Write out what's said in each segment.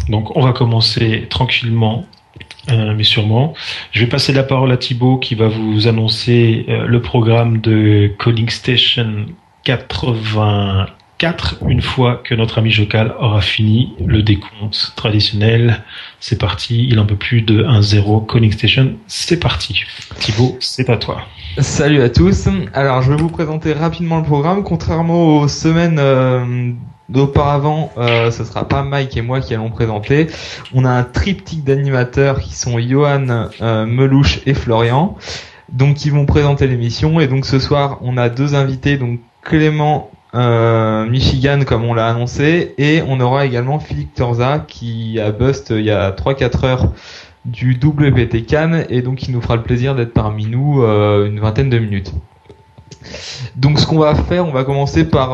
Donc on va commencer tranquillement, mais sûrement. Je vais passer la parole à Thibaut qui va vous annoncer le programme de Calling Station 84 une fois que notre ami Jocal aura fini le décompte traditionnel. C'est parti, il en peut plus de 1-0. Calling Station, c'est parti. Thibaut, c'est à toi. Salut à tous. Alors, je vais vous présenter rapidement le programme. Contrairement aux semaines d'auparavant, ce sera pas Mike et moi qui allons présenter. On a un triptyque d'animateurs qui sont Johan, Melouche et Florian, donc qui vont présenter l'émission. Et donc ce soir, on a deux invités, donc Clément Michigan comme on l'a annoncé, et on aura également Philippe Torza qui a bust il y a 3-4 heures du WPT Cannes et donc il nous fera le plaisir d'être parmi nous une vingtaine de minutes. Donc ce qu'on va faire, on va commencer par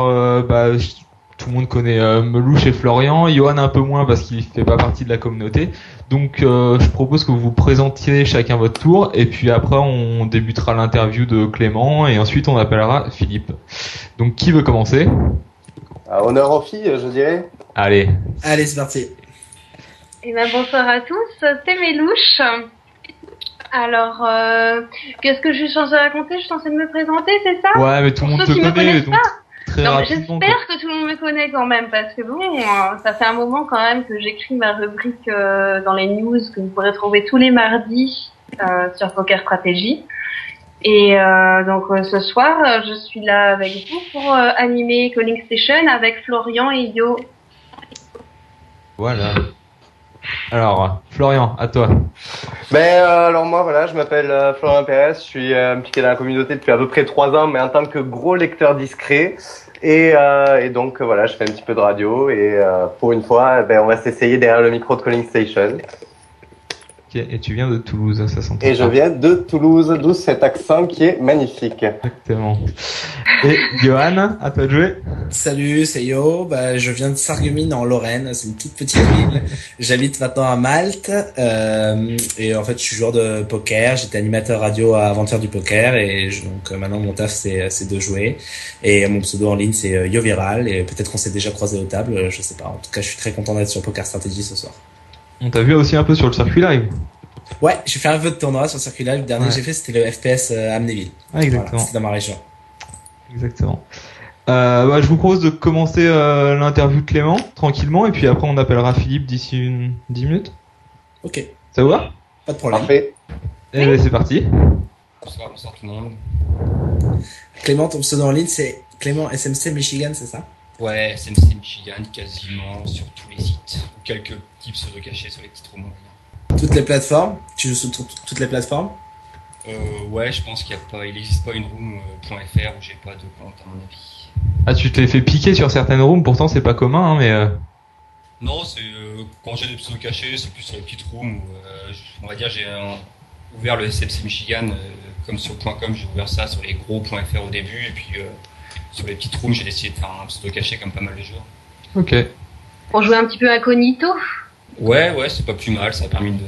tout le monde connaît Melouche et Florian, Johan un peu moins parce qu'il fait pas partie de la communauté. Donc je propose que vous vous présentiez chacun votre tour et puis après on débutera l'interview de Clément et ensuite on appellera Philippe. Donc qui veut commencer ? Honneur aux filles, je dirais. Allez, c'est parti. Eh ben, bonsoir à tous, c'est Melouche. Alors, qu'est-ce que je suis censée raconter ? Je suis censée me présenter, c'est ça ? Ouais, mais tout le monde te connaît, donc très non, rapidement. j'espère que tout le monde me connaît quand même, parce que bon, ça fait un moment quand même que j'écris ma rubrique dans les news que vous pourrez trouver tous les mardis sur Poker Stratégie. Et donc ce soir, je suis là avec vous pour animer Calling Station avec Florian et Yo. Voilà. Alors, Florian, à toi. Alors moi, voilà, je m'appelle Florian Pérez, je suis impliqué dans la communauté depuis à peu près 3 ans, mais en tant que gros lecteur discret. Et donc, voilà, je fais un petit peu de radio et pour une fois, on va s'essayer derrière le micro de Calling Station. Et tu viens de Toulouse, ça s'entend. Et je viens de Toulouse, d'où cet accent qui est magnifique. Exactement. Et Johan, à toi de jouer. Salut, c'est Yo. Je viens de Sarreguemines en Lorraine. C'est une toute petite ville. J'habite maintenant à Malte. Et en fait, je suis joueur de poker. J'étais animateur radio à Aventure du Poker. Et donc maintenant, mon taf, c'est de jouer. Et mon pseudo en ligne, c'est Yo Viral. Et peut-être qu'on s'est déjà croisé aux tables. Je sais pas. En tout cas, je suis très content d'être sur Poker Stratégie ce soir. On t'a vu aussi un peu sur le circuit live. Ouais, j'ai fait un peu de tournoi sur le circuit live. Le dernier que j'ai fait, c'était le FPS à Amnéville. Ah, exactement. Voilà, c'était dans ma région. Exactement. Je vous propose de commencer l'interview de Clément, tranquillement, et puis après on appellera Philippe d'ici 10 minutes. Ok. Ça vous va ? Pas de problème. Parfait. Eh ben, c'est parti. Bonsoir tout le monde. Clément, ton pseudo en ligne, c'est Clément SMC Michigan, c'est ça ? Ouais, SMC Michigan, quasiment sur tous les sites. Quelques petits pseudos cachés sur les petites romans. Toutes les plateformes ? Tu joues sur toutes les plateformes ? Ouais, je pense qu'il n'existe pas une room.fr où j'ai pas de compte à mon avis. Ah, tu t'es fait piquer sur certaines rooms, pourtant c'est pas commun, hein, mais... Non, c'est quand j'ai des pseudos cachés, c'est plus sur les petites rooms où, on va dire, j'ai ouvert le SMC Michigan comme sur .com, j'ai ouvert ça sur les gros.fr au début, et puis sur les petites rooms, j'ai décidé de faire un pseudo caché comme pas mal de joueurs. Ok. Pour jouer un petit peu incognito. Ouais, c'est pas plus mal, ça a permis de...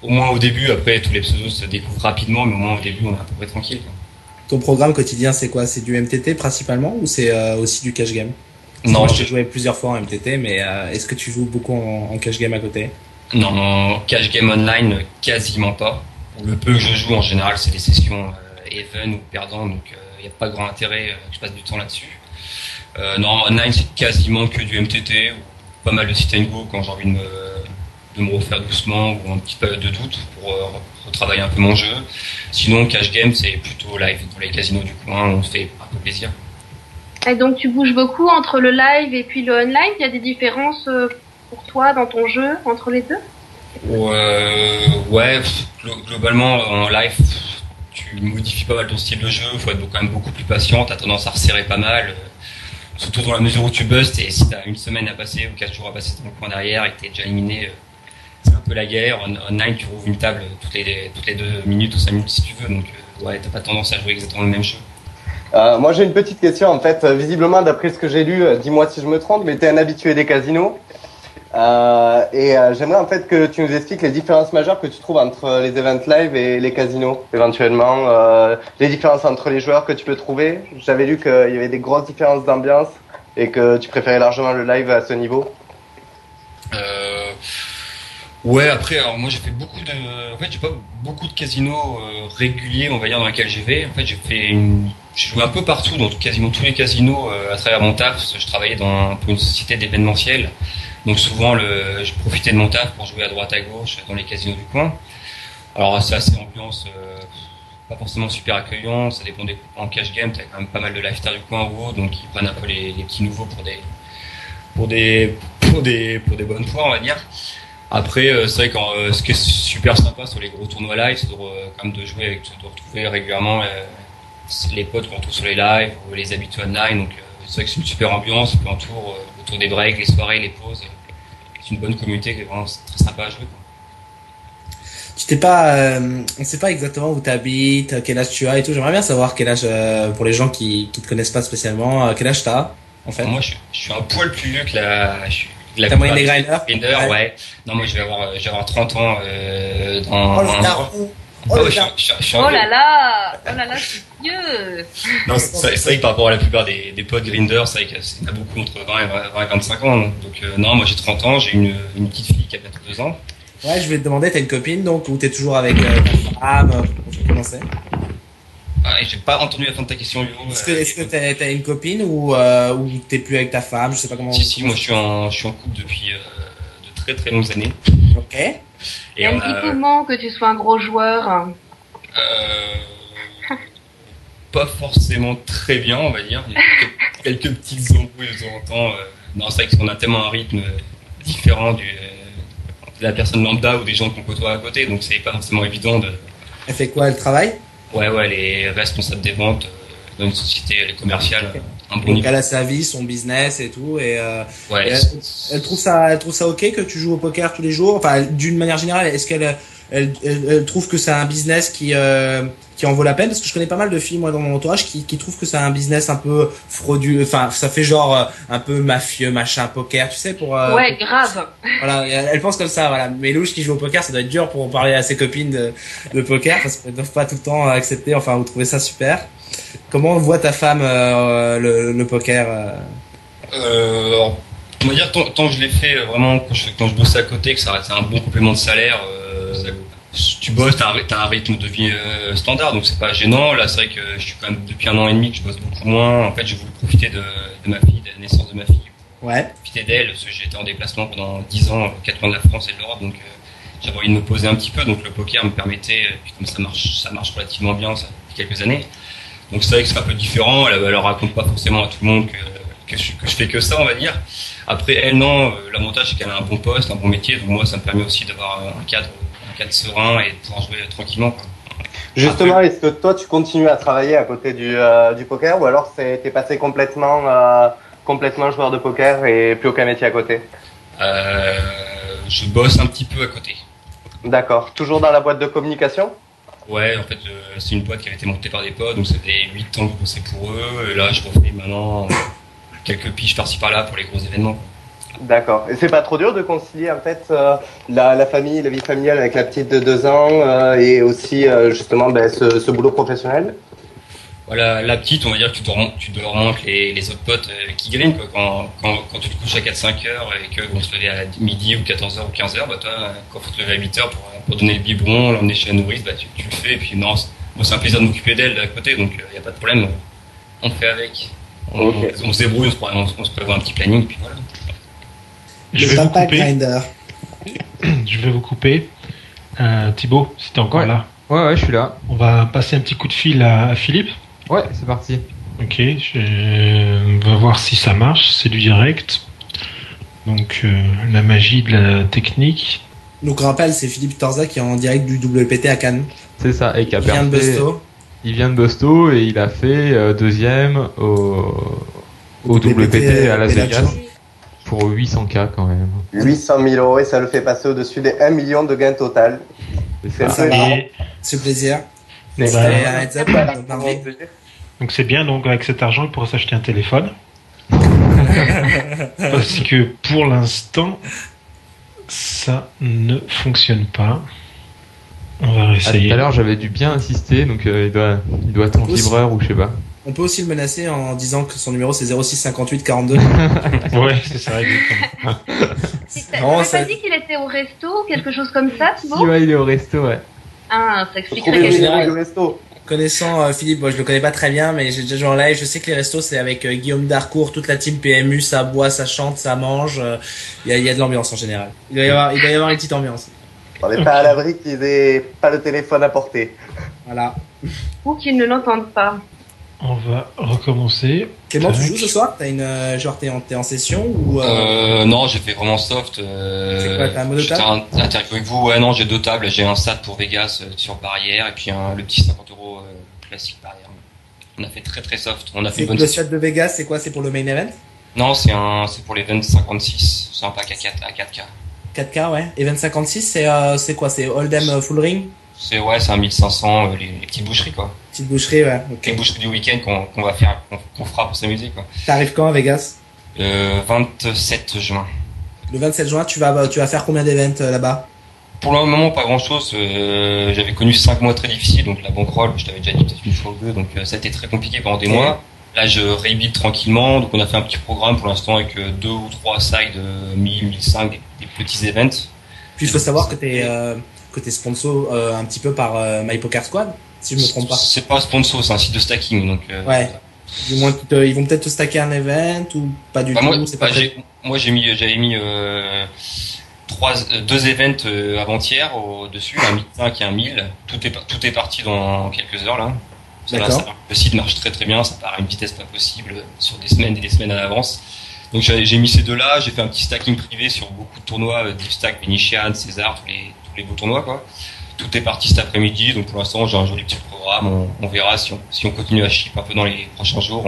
Au moins au début, après tous les pseudos se découvrent rapidement, mais au moins au début on est à peu près tranquille. Quoi. Ton programme quotidien c'est quoi ? C'est du MTT principalement ou c'est aussi du cash game ? Non, moi j'ai joué plusieurs fois en MTT, mais est-ce que tu joues beaucoup en cash game à côté ? Non, cash game online quasiment pas. Le peu que je joue en général c'est des sessions even ou perdant, donc il n'y a pas grand intérêt que je passe du temps là-dessus. Non, online c'est quasiment que du MTT, ou pas mal de sit and go quand j'ai envie de me refaire doucement ou en petite période de doute pour retravailler un peu mon jeu. Sinon, cash game, c'est plutôt live dans les casinos du coin, on se fait un peu plaisir. Et donc tu bouges beaucoup entre le live et puis le online. Il y a des différences pour toi dans ton jeu entre les deux ? Ouais, globalement en live, tu modifies pas mal ton style de jeu, faut être quand même beaucoup plus patient, t'as tendance à resserrer pas mal. Surtout dans la mesure où tu bustes et si t'as une semaine à passer ou 4 jours à passer dans le coin derrière et que t'es déjà éliminé, c'est un peu la guerre. Online, tu rouvres une table toutes les 2 minutes ou 5 minutes si tu veux, donc ouais, t'as pas tendance à jouer exactement le même jeu. Moi j'ai une petite question en fait, visiblement d'après ce que j'ai lu, dis-moi si je me trompe, mais t'es un habitué des casinos. J'aimerais en fait que tu nous expliques les différences majeures que tu trouves entre les events live et les casinos, éventuellement, les différences entre les joueurs que tu peux trouver. J'avais lu qu'il y avait des grosses différences d'ambiance et que tu préférais largement le live à ce niveau. Ouais, après, alors moi j'ai fait en fait, j'ai pas beaucoup de casinos réguliers, on va dire, dans lesquels j'ai fait. En fait, j'ai joué un peu partout, dans quasiment tous les casinos à travers mon taf, parce que je travaillais pour une société d'événementiel. Donc souvent, je profitais de mon taf pour jouer à droite à gauche dans les casinos du coin. Alors c'est assez ambiance, pas forcément super accueillant, ça dépend en cash game, t'as quand même pas mal de lifestyle du coin ou autre, donc ils prennent un peu les petits nouveaux pour des bonnes fois, on va dire. Après, c'est vrai que ce qui est super sympa sur les gros tournois live, c'est quand même de retrouver régulièrement les potes qu'on retrouve sur les lives ou les habitués online. Donc c'est vrai que c'est une super ambiance, puis autour des breaks, les soirées, les pauses. C'est une bonne communauté qui est vraiment très sympa à jouer, quoi. On sait pas exactement où t'habites, quel âge tu as et tout. J'aimerais bien savoir quel âge, pour les gens qui te connaissent pas spécialement, quel âge t'as, en fait. Alors moi, je suis un poil plus vieux que la Ta moyenne des grinders? Ouais. Non, moi, je vais avoir 30 ans, dans Oh là là! Oh là là, c'est vieux. Non, c'est vrai que par rapport à la plupart des potes grinders, c'est vrai qu'il y en a beaucoup entre 20 et 25 ans. Donc, non, moi, j'ai 30 ans, j'ai une petite fille qui a bientôt 2 ans. Ouais, je vais te demander, t'as une copine, donc, ou t'es toujours avec ta femme, pour commencer? Ah, j'ai pas entendu la fin de ta question, Hugo. Est-ce que t'as une copine ou t'es plus avec ta femme? Je sais pas comment. Si, moi, je suis en couple depuis de très très longues années. Ok. Et Elle dit comment que tu sois un gros joueur? Pas forcément très bien, on va dire. Il y a quelques petites embrouilles de temps en temps. Non, c'est vrai qu'on a tellement un rythme différent de la personne lambda ou des gens qu'on côtoie à côté, donc c'est pas forcément évident de... Elle fait quoi? Elle travaille? Ouais, elle est responsable des ventes dans une société commerciale. Okay. Un bon donc niveau. elle a sa vie, son business et tout, et ouais, elle trouve ça ok que tu joues au poker tous les jours. Enfin, d'une manière générale, est-ce qu'elle elle trouve que c'est un business qui en vaut la peine? Parce que je connais pas mal de filles, moi, dans mon entourage, qui trouvent que c'est un business un peu frauduleux. Enfin, ça fait genre un peu mafieux, machin, poker, tu sais, pour. Ouais, grave. Voilà, elle pense comme ça, voilà. Mais Louche qui joue au poker, ça doit être dur pour parler à ses copines de poker, parce qu'elles doivent pas tout le temps accepter, enfin, vous trouvez ça super. Comment voit ta femme le poker alors, on va dire, tant que je l'ai fait vraiment, quand je bossais à côté, que ça restait un bon complément de salaire, tu bosses, t'as un rythme de vie standard, donc c'est pas gênant. Là, c'est vrai que je suis quand même depuis 1 an et demi que je bosse beaucoup moins. En fait, j'ai voulu profiter de ma fille, de la naissance de ma fille. Ouais. Profiter d'elle, parce que j'étais en déplacement pendant 10 ans, 4 coins de la France et de l'Europe, donc j'avais envie de me poser un petit peu. Donc le poker me permettait, puis comme ça marche relativement bien, ça depuis quelques années. Donc c'est vrai que c'est un peu différent. Elle raconte pas forcément à tout le monde que je fais que ça, on va dire. Après, elle, non. L'avantage, c'est qu'elle a un bon poste, un bon métier. Donc moi, ça me permet aussi d'avoir un cadre serein et de pouvoir jouer tranquillement, quoi. Justement, est-ce que toi, tu continues à travailler à côté du poker, ou alors t'es passé complètement joueur de poker et plus aucun métier à côté? Je bosse un petit peu à côté. D'accord. Toujours dans la boîte de communication? Ouais, en fait, c'est une boîte qui avait été montée par des potes, donc ça fait 8 ans que je bossais pour eux, et là, je refais maintenant quelques piges par-ci par-là pour les gros événements, quoi. D'accord. Et c'est pas trop dur de concilier, en fait, la famille, la vie familiale avec la petite de 2 ans, et aussi, justement, ce boulot professionnel? Voilà, la petite, on va dire que tu dors moins que les autres potes qui gagnent, quoi. Quand tu te couches à 4-5 heures et que vont se lever à midi ou 14h ou 15h, bah toi, quand faut te lever à 8 heures pour donner le biberon, l'emmener chez la nourrice, bah tu le fais. Et puis non, moi c'est un plaisir de m'occuper d'elle à côté, donc y a pas de problème. On fait avec. On se débrouille, on se prévoit un petit planning, puis voilà. Je vais vous couper. Thibaut, si t'es encore là. Ouais, je suis là. On va passer un petit coup de fil à Philippe. Ouais, c'est parti. Ok, on va voir si ça marche. C'est du direct. Donc, la magie de la technique. Donc, rappel, c'est Philippe Torza qui est en direct du WPT à Cannes. C'est ça, et qui a Il vient de Busto. Il vient de Busto et il a fait deuxième au WPT à Las Vegas. Pour 800K quand même. 800 000 euros, et ça le fait passer au-dessus des 1 million de gains total. C'est plaisir. Donc c'est bien, donc avec cet argent, il pourra s'acheter un téléphone. Parce que pour l'instant, ça ne fonctionne pas. On va réessayer. Tout à l'heure, j'avais dû bien insister, donc il doit être en vibreur ou je sais pas. On peut aussi le menacer en disant que son numéro c'est 06 58 42. Ouais, c'est ça, exactement. T'avais pas dit qu'il était au resto, quelque chose comme ça, Thibaut? Si, ouais, il est au resto, ouais. Ah, ça expliquerait Trouver quelque le chose. numéro du resto. Connaissant Philippe, bon, je le connais pas très bien, mais j'ai déjà joué en live. Je sais que les restos c'est avec Guillaume Darcourt, toute la team PMU, ça boit, ça chante, ça mange. Il y a de l'ambiance en général. Il doit y avoir une petite ambiance. On n'est pas à l'abri qu'ils aient pas le téléphone à portée. Voilà. Ou qu'ils ne l'entendent pas. On va recommencer. Clément, tu Tac. joues ce soir? T'as genre t'es en session ou Non, j'ai fait vraiment soft. C'est quoi, t'as un mono j'étais table interview avec vous. Ouais, non, j'ai 2 tables. J'ai un SAT pour Vegas sur barrière et puis le petit 50 € classique barrière. On a fait très très soft. On a fait c'est une bonne le session. set de Vegas, c'est quoi? C'est pour le main event? Non, c'est pour l'event 56. C'est un pack à 4K. 4K, ouais. Event 56, c'est quoi? C'est Hold'em full ring? C'est un 1500 les petites boucheries quoi. Petite boucherie, ouais. Les Ok. boucheries du week-end qu'on va faire, qu'on fera pour s'amuser quoi. T'arrives quand à Vegas? 27 juin. Le 27 juin, tu vas faire combien d'events là-bas? Pour le moment, pas grand chose. J'avais connu 5 mois très difficiles, donc la bankroll, je t'avais déjà dit peut-être une fois ou deux, donc ça a été très compliqué pendant des mois. Là, je rebuild tranquillement, donc on a fait un petit programme pour l'instant avec 2 ou 3 sides 1000, 1005, des petits events. Puis il faut savoir que t'es sponsor un petit peu par MyPokerSquad, si je me trompe pas. C'est pas sponsor, c'est un site de stacking, donc. Ouais. Du moins, ils vont peut-être te stacker un event ou pas du tout. C'est pas très... j'avais mis 2 events avant-hier au-dessus, un 1005 et un 1000. Tout est parti dans quelques heures là. D'accord. Le site marche très très bien, ça part à une vitesse pas possible sur des semaines et des semaines à l'avance. Donc j'ai mis ces deux-là, j'ai fait un petit stacking privé sur beaucoup de tournois, Deep Stack, Venetian, César, tous les beaux tournois quoi. Tout est parti cet après-midi, donc pour l'instant j'ai un joli petit programme, on verra si on continue à chip un peu dans les prochains jours,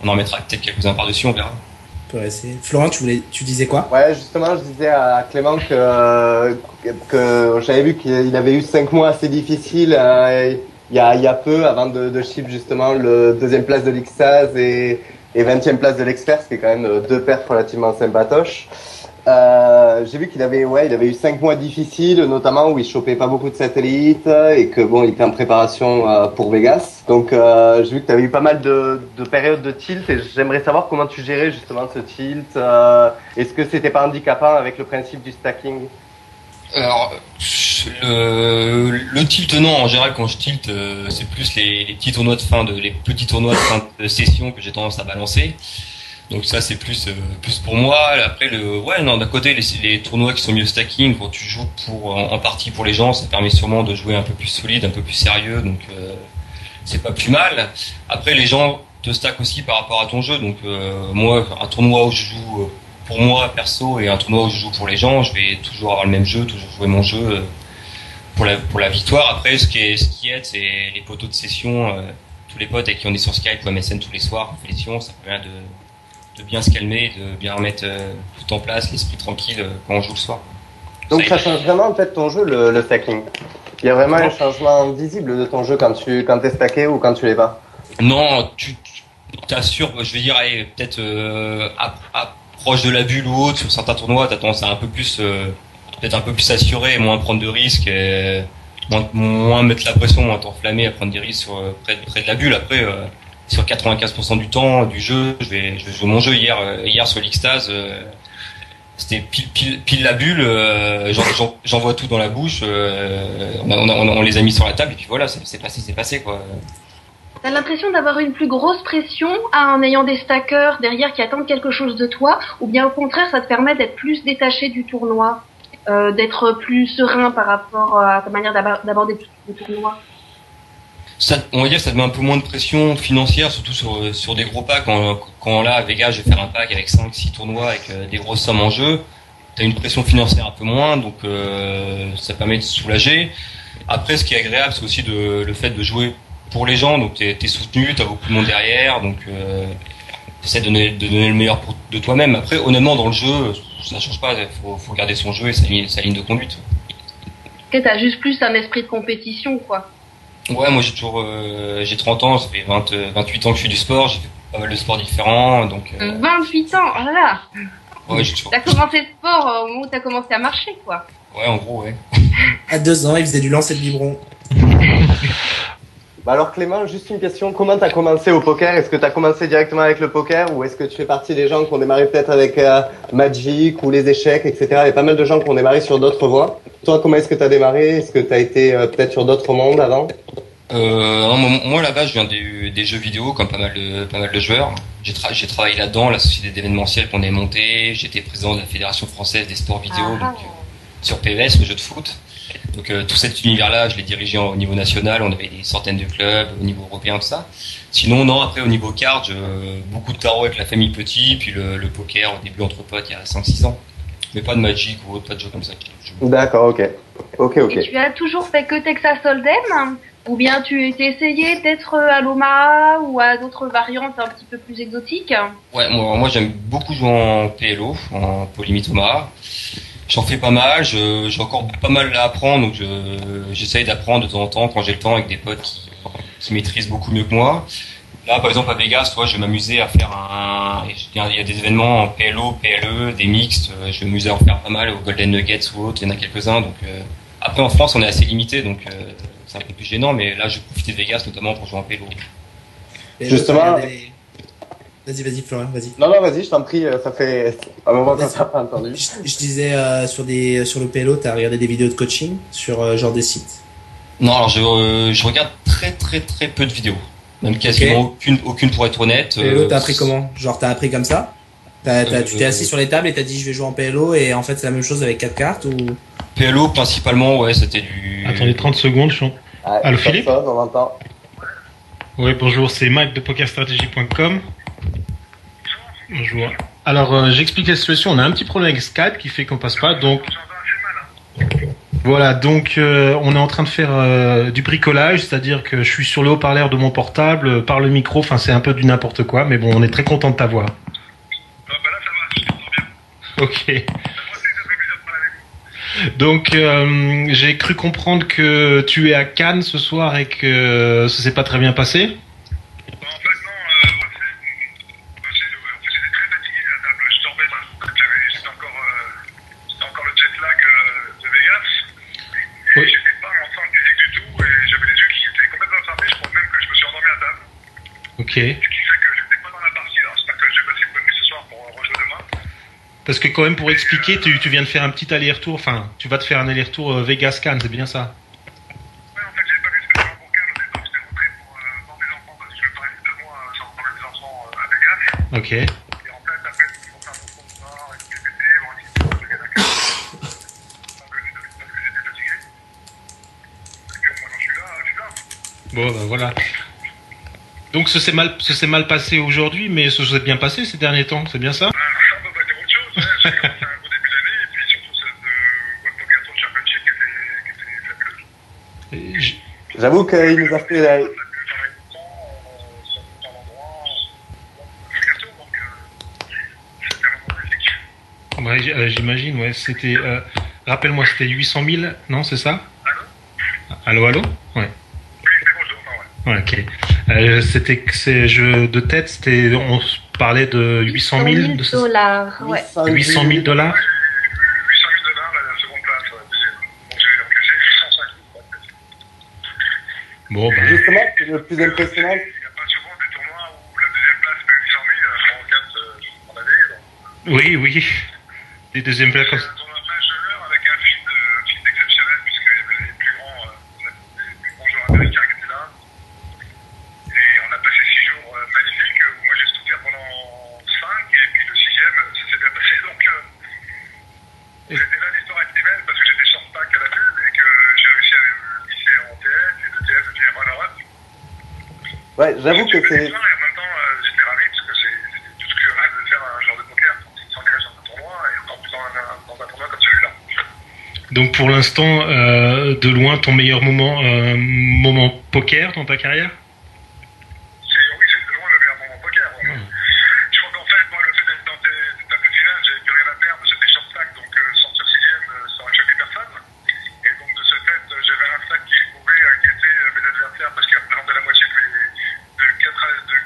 on en mettra peut-être quelques-uns par-dessus, on verra. On peut essayer. Florent, tu disais quoi? Ouais, justement, je disais à Clément que j'avais vu qu'il avait eu 5 mois assez difficiles il y a peu avant de ship justement le 2e place de l'Xtase et 20e place de l'Expert, ce qui est quand même 2 perfs relativement sympatoches. J'ai vu qu'il avait eu 5 mois difficiles, notamment où il chopait pas beaucoup de satellites et que bon, il était en préparation pour Vegas. Donc j'ai vu que tu avais eu pas mal de périodes de tilt et j'aimerais savoir comment tu gérais justement ce tilt. Est-ce que c'était pas handicapant avec le principe du stacking? Alors, le tilt, non. En général, quand je tilt, c'est plus les petits tournois les petits tournois de fin de session que j'ai tendance à balancer. Donc ça, c'est plus pour moi. Après, d'un côté, les tournois qui sont mieux stacking, quand tu joues en partie pour les gens, ça permet sûrement de jouer un peu plus solide, un peu plus sérieux. Donc, c'est pas plus mal. Après, les gens te stackent aussi par rapport à ton jeu. Donc, moi, un tournoi où je joue pour moi perso et un tournoi où je joue pour les gens, je vais toujours avoir le même jeu, toujours jouer mon jeu pour la victoire. Après, ce qui aide, c'est les poteaux de session, tous les potes avec qui on est sur Skype ou MSN tous les soirs, on fait les sessions, ça permet de bien se calmer, de bien remettre tout en place, l'esprit tranquille quand on joue le soir. Donc ça change vraiment en fait ton jeu, le stacking. Il y a vraiment un changement visible de ton jeu quand t'es stacké ou quand tu l'es pas. Non, tu t'assures, je vais dire, allez, peut-être proche de la bulle ou autre, sur certains tournois, t'as tendance à un peu plus, peut-être un peu plus assuré, moins prendre de risques, moins mettre la pression, moins t'enflammer à prendre des risques près de la bulle. Après, sur 95% du temps du jeu, je vais jouer mon jeu. Hier sur l'Xtase, c'était pile la bulle, j'envoie tout dans la bouche, on les a mis sur la table et puis voilà, c'est passé quoi. T'as l'impression d'avoir une plus grosse pression en ayant des stackers derrière qui attendent quelque chose de toi, ou bien au contraire ça te permet d'être plus détaché du tournoi, d'être plus serein par rapport à ta manière d'aborder le tournoi? On va dire que ça te met un peu moins de pression financière, surtout sur des gros packs. Quand là, à Vegas, je vais faire un pack avec 5-6 tournois avec des grosses sommes en jeu, t'as une pression financière un peu moins, donc ça permet de se soulager. Après, ce qui est agréable, c'est aussi le fait de jouer pour les gens, donc t'es soutenu, t'as beaucoup de monde derrière, donc t'essaies de donner le meilleur de toi-même. Après, honnêtement, dans le jeu, ça change pas, faut garder son jeu et sa ligne de conduite. Ok, t'as juste plus un esprit de compétition, quoi. Ouais, moi j'ai 30 ans, ça fait 28 ans que je fais du sport, j'ai fait pas mal de sports différents, donc... 28 ans, oh là là. Ouais, j'ai toujours... T'as commencé le sport au moment où t'as commencé à marcher, quoi. Ouais, en gros, ouais. À 2 ans, il faisait du lancer de biberon. Bah alors Clément, juste une question, comment t'as commencé au poker? Est-ce que t'as commencé directement avec le poker ou est-ce que tu fais partie des gens qui ont démarré peut-être avec Magic ou les échecs, etc. Il y a pas mal de gens qui ont démarré sur d'autres voies. Toi, comment est-ce que t'as démarré? Est-ce que t'as été peut-être sur d'autres mondes avant? Non, moi là-bas, je viens des jeux vidéo comme pas mal de joueurs. J'ai travaillé là-dedans, la société d'événementiel qu'on a montée. J'étais président de la Fédération française des sports vidéo sur PES, le jeu de foot. Donc tout cet univers-là, je l'ai dirigé au niveau national. On avait des centaines de clubs au niveau européen, tout ça. Sinon, non, après au niveau card, beaucoup de tarot avec la famille Petit, puis le poker au début entre potes il y a 5-6 ans. Mais pas de Magic ou autre, pas de jeux comme ça. D'accord, ok. Et tu as toujours fait que Texas Hold'em? Ou bien tu t'es essayé d'être à l'Omaha ou à d'autres variantes un petit peu plus exotiques? Ouais, moi j'aime beaucoup jouer en PLO, en Polymyth Omaha. J'en fais pas mal, j'ai encore pas mal à apprendre, donc j'essaye d'apprendre de temps en temps quand j'ai le temps avec des potes qui maîtrisent beaucoup mieux que moi. Là, par exemple, à Vegas, je vais m'amuser à faire il y a des événements en PLO, PLE, des mixtes, je vais m'amuser à en faire pas mal, au Golden Nuggets ou autre, il y en a quelques-uns, donc, après, en France, on est assez limité, donc, c'est un peu plus gênant, mais là, je vais profiter de Vegas, notamment pour jouer en PLO. Justement. Vas-y, Florian, vas-y. Non, vas-y, je t'en prie, ça fait un moment qu'on t'a pas entendu. Je disais, sur le PLO, t'as regardé des vidéos de coaching sur genre des sites? Non, alors je regarde très peu de vidéos. Même quasiment aucune pour être honnête. PLO, t'as appris comment? Genre, t'as appris comme ça? Tu t'es assis sur les tables et t'as dit je vais jouer en PLO et en fait c'est la même chose avec 4 cartes ou? PLO principalement, ouais, c'était du... Attendez 30 secondes, Allô Philippe? On entend. Oui, bonjour, c'est Mike de PokerStrategy.com. Bonjour. Alors, j'explique la situation. On a un petit problème avec Skype qui fait qu'on passe pas, donc... Voilà, donc on est en train de faire du bricolage, c'est-à-dire que je suis sur le haut-parleur de mon portable, par le micro, enfin c'est un peu du n'importe quoi, mais bon, on est très content de t'avoir. Bah là ça va, je t'entends bien. Ok. Donc j'ai cru comprendre que tu es à Cannes ce soir et que ça s'est pas très bien passé. Bah en fait non, j'étais très fatigué à table, je dormais pas, c'était encore le jet lag de Vegas, et Oui. j'étais pas en forme physique du tout, et j'avais les yeux qui étaient complètement fermés, je crois même que je me suis endormi à table, Ok. ce qui fait que j'étais pas dans la partie, alors j'espère que je vais passer une bonne nuit ce soir pour rejouer demain. Parce que quand même pour expliquer, tu viens de faire un petit aller-retour, enfin tu vas te faire un aller-retour Vegas-Cannes, c'est bien ça? Ouais, en fait, j'ai pas vu spécialement pour Cannes au départ, j'étais rentré pour voir mes enfants parce que je parlais de moi, sans emmener mes enfants à Vegas. Ok. Et en fait, après, pour faire mon sponsor, et puis répéter, voir un petit peu de Vegas parce que j'étais fatigué. Et puis moi, quand je suis là, je suis là. Bon, ben voilà. Donc ça s'est mal passé aujourd'hui, mais ça s'est bien passé ces derniers temps, c'est bien ça? Ça peut pas dire autre chose, hein. J'ai commencé un beau début d'année, et puis surtout cette World Poker Tour Championship qui était fabuleuse. Et j- J'avoue qu'il nous a fait la... Ouais, j'imagine, ouais. C'était, rappelle-moi, c'était 800 000, non, c'est ça? Allô, allô? Ouais. Ouais, ok. C'est jeu de tête, on se parlait de 800 000 $800, ouais. 800 000 dollars? 800 000 $, la seconde place, deuxième. Donc j'ai encaissé 805 000. Bon, ben. Justement, c'est le plus impressionnant. Il n'y a pas souvent des tournois où la deuxième place fait 800 000, 34 en année. Donc. Oui. Des deuxièmes places comme C'est ça. un tournoi majeur avec un feed exceptionnel puisqu'il y avait les plus grands joueurs américains qui étaient là. Et on a passé 6 jours magnifiques où moi j'ai souffert pendant 5 et puis le 6e ça s'est bien passé. Donc c'était là, l'histoire était belle parce que j'étais short pack à la pub et que j'ai réussi à me glisser en TF et de TF à finir runner-up. Ouais, j'avoue que c'est... Et en même temps j'étais ravi parce que c'était tout ce que je rêve de faire un genre de poker qui s'engage dans un tournoi et encore plus dans un tournoi comme celui-là. Donc pour l'instant, de loin, ton meilleur moment poker dans ta carrière? Oui, c'est de loin le meilleur moment poker. Ouais. Je crois qu'en fait, moi, le fait d'être dans des tables finales, j'avais plus rien à perdre, j'étais short stack, donc sortir 6e, ça aurait choqué personne. Et donc de ce fait, j'avais un stack qui pouvait inquiéter mes adversaires parce qu'il représentait la moitié de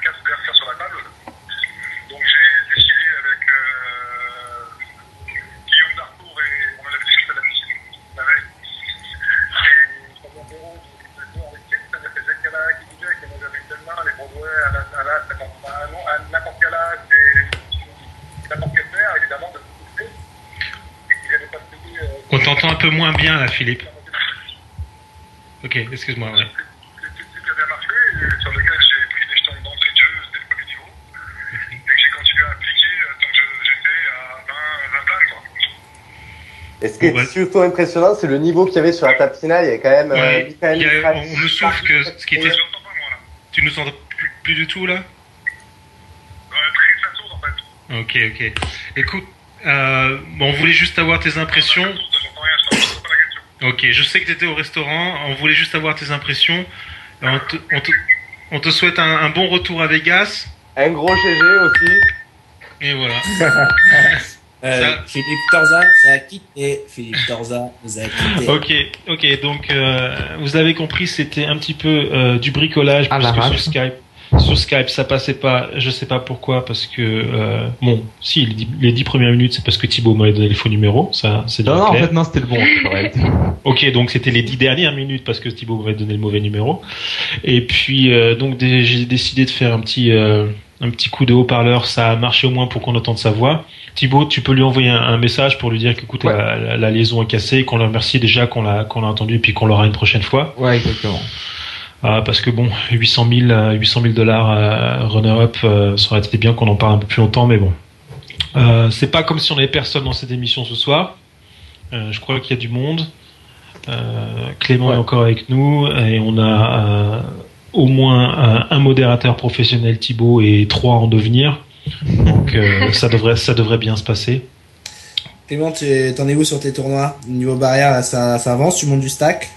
4 adversaires sur la table. Donc j'ai décidé avec Guillaume Darcourt et on en avait discuté à la piscine la veille. Et Fabien Perrault, je avec lui, c'est-à-dire que Jacques Calac, peu moins bien là, Philippe. Ok, excuse-moi. Ouais. C'était bien marché, et sur lequel j'ai pris des jetons d'entrée de jeu dès le premier niveau. Et que j'ai continué à appliquer tant que j'étais à 20 balles, quoi. Et ce qui est surtout impressionnant, c'est le niveau qu'il y avait sur la table finale. Il y a quand même, on me souffle que ce qui était. Je n'entends pas, moi, là. Tu nous entends plus du tout là? Très sourd, en fait. Ok. Écoute, on voulait juste avoir tes impressions. J'entends rien, je ne pas la question. Ok, je sais que tu étais au restaurant. On voulait juste avoir tes impressions. On te souhaite un bon retour à Vegas. Un gros GG aussi. Et voilà. Philippe Torza nous a quitté. Philippe Torza nous a quitté. Ok. Donc, vous avez compris, c'était un petit peu du bricolage puisque sur Skype, ça passait pas. Je sais pas pourquoi, parce que si les 10 premières minutes, c'est parce que Thibaut m'avait donné le faux numéro. Ça, c'est bien clair. En fait, non, c'était le bon. Correct. Ok, donc c'était les 10 dernières minutes parce que Thibaut m'avait donné le mauvais numéro. Et puis donc j'ai décidé de faire un petit coup de haut-parleur. Ça a marché au moins pour qu'on entende sa voix. Thibaut, tu peux lui envoyer un message pour lui dire qu'écoute, la liaison est cassée, qu'on le remercie déjà, qu'on l'a entendu, et puis qu'on l'aura une prochaine fois. Ouais, exactement. Parce que bon, 800 000 $ runner-up, ça aurait été bien qu'on en parle un peu plus longtemps, mais bon. C'est pas comme si on avait personne dans cette émission ce soir. Je crois qu'il y a du monde. Clément est encore avec nous, et on a au moins un modérateur professionnel, Thibaut, et 3 en devenir. Donc ça devrait bien se passer. Clément, t'en es où sur tes tournois? Niveau barrière, là, ça avance, tu montes du stack?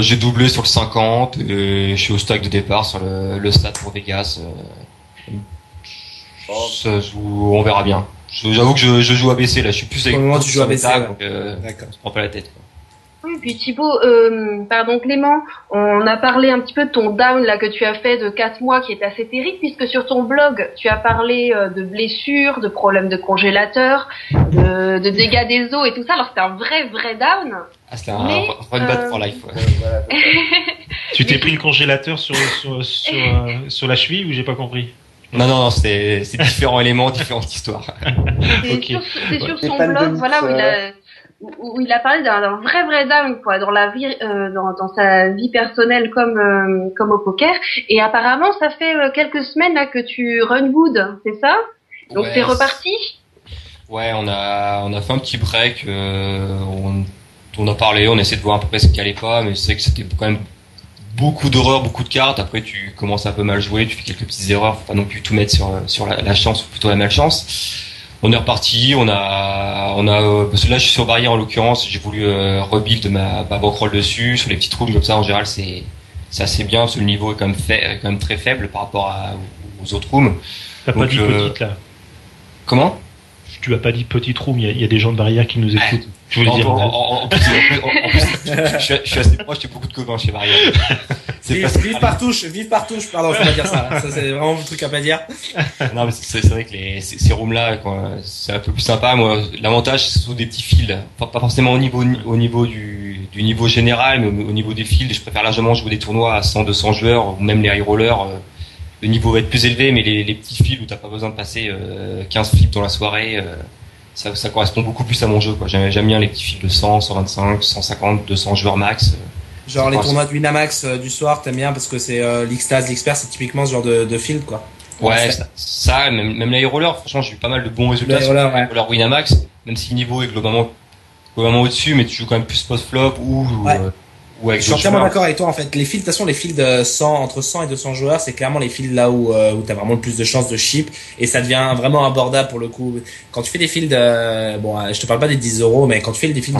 J'ai doublé sur le 50 et je suis au stack de départ sur le stade pour Vegas. On verra bien. J'avoue que je joue ABC là, je suis plus avec. Pour le moment, tu joues ABC. Donc, D'accord. on se prend pas la tête, quoi. Oui, puis Thibaut, pardon Clément, on a parlé un petit peu de ton down là que tu as fait de 4 mois qui est assez terrible, puisque sur ton blog tu as parlé de blessures, de problèmes de congélateur, de dégâts des os et tout ça. Alors c'était un vrai down. Ah, c'était un run bad for life. Ouais. Voilà, Tu t'es pris le congélateur sur la cheville ou j'ai pas compris? Non, c'est différents éléments, différentes histoires. Ok. C'est sur son blog, voilà, où il a parlé d'un vrai down, quoi, dans la vie, dans sa vie personnelle comme au poker. Et apparemment, ça fait quelques semaines là que tu run good, c'est ça? Donc Ouais, c'est reparti? Ouais, on a fait un petit break. On a parlé, on essaie de voir à peu près ce qui allait pas, mais c'est que c'était quand même beaucoup d'horreurs, beaucoup de cartes. Après, tu commences à un peu mal jouer, tu fais quelques petites erreurs. Faut pas non plus tout mettre sur la chance, ou plutôt la malchance. On est reparti, parce que là je suis sur barrière en l'occurrence, j'ai voulu rebuild ma bankroll dessus, sur les petites rooms comme ça en général c'est assez bien, parce que le niveau est quand même très faible par rapport aux autres rooms. T'as pas dit petite là? Comment? Tu as pas dit petite room, il y a des gens de barrière qui nous écoutent. Je veux dire. En plus, je suis assez proche, j'ai beaucoup de copains chez Barrière. Vive par touche, pardon, je peux pas dire ça. Ça, c'est vraiment le truc à pas dire. Non, mais c'est vrai que ces rooms-là, c'est un peu plus sympa. Moi, l'avantage, c'est surtout des petits fields. Pas forcément au niveau du niveau général, mais au niveau des fields. Je préfère largement jouer des tournois à 100, 200 joueurs, ou même les high rollers. Le niveau va être plus élevé, mais les petits fields où t'as pas besoin de passer 15 flips dans la soirée, ça correspond beaucoup plus à mon jeu, quoi. J'aime bien les petits fields de 100, 125, 150, 200 joueurs max. Genre les tournois de Winamax du soir, t'aimes bien parce que c'est l'Xtase, l'Xpert, c'est typiquement ce genre de field, quoi. Ouais, ça même les rollers, franchement, j'ai eu pas mal de bons résultats sur les rollers Winamax, même si le niveau est globalement au-dessus, mais tu joues quand même plus post-flop ou avec je suis entièrement d'accord avec toi, en fait. Les fields, de toute façon, les fields entre 100 et 200 joueurs, c'est clairement les fields là où t'as vraiment le plus de chances de chip, et ça devient vraiment abordable pour le coup. Quand tu fais des fields, je te parle pas des 10 €, mais quand tu fais des fields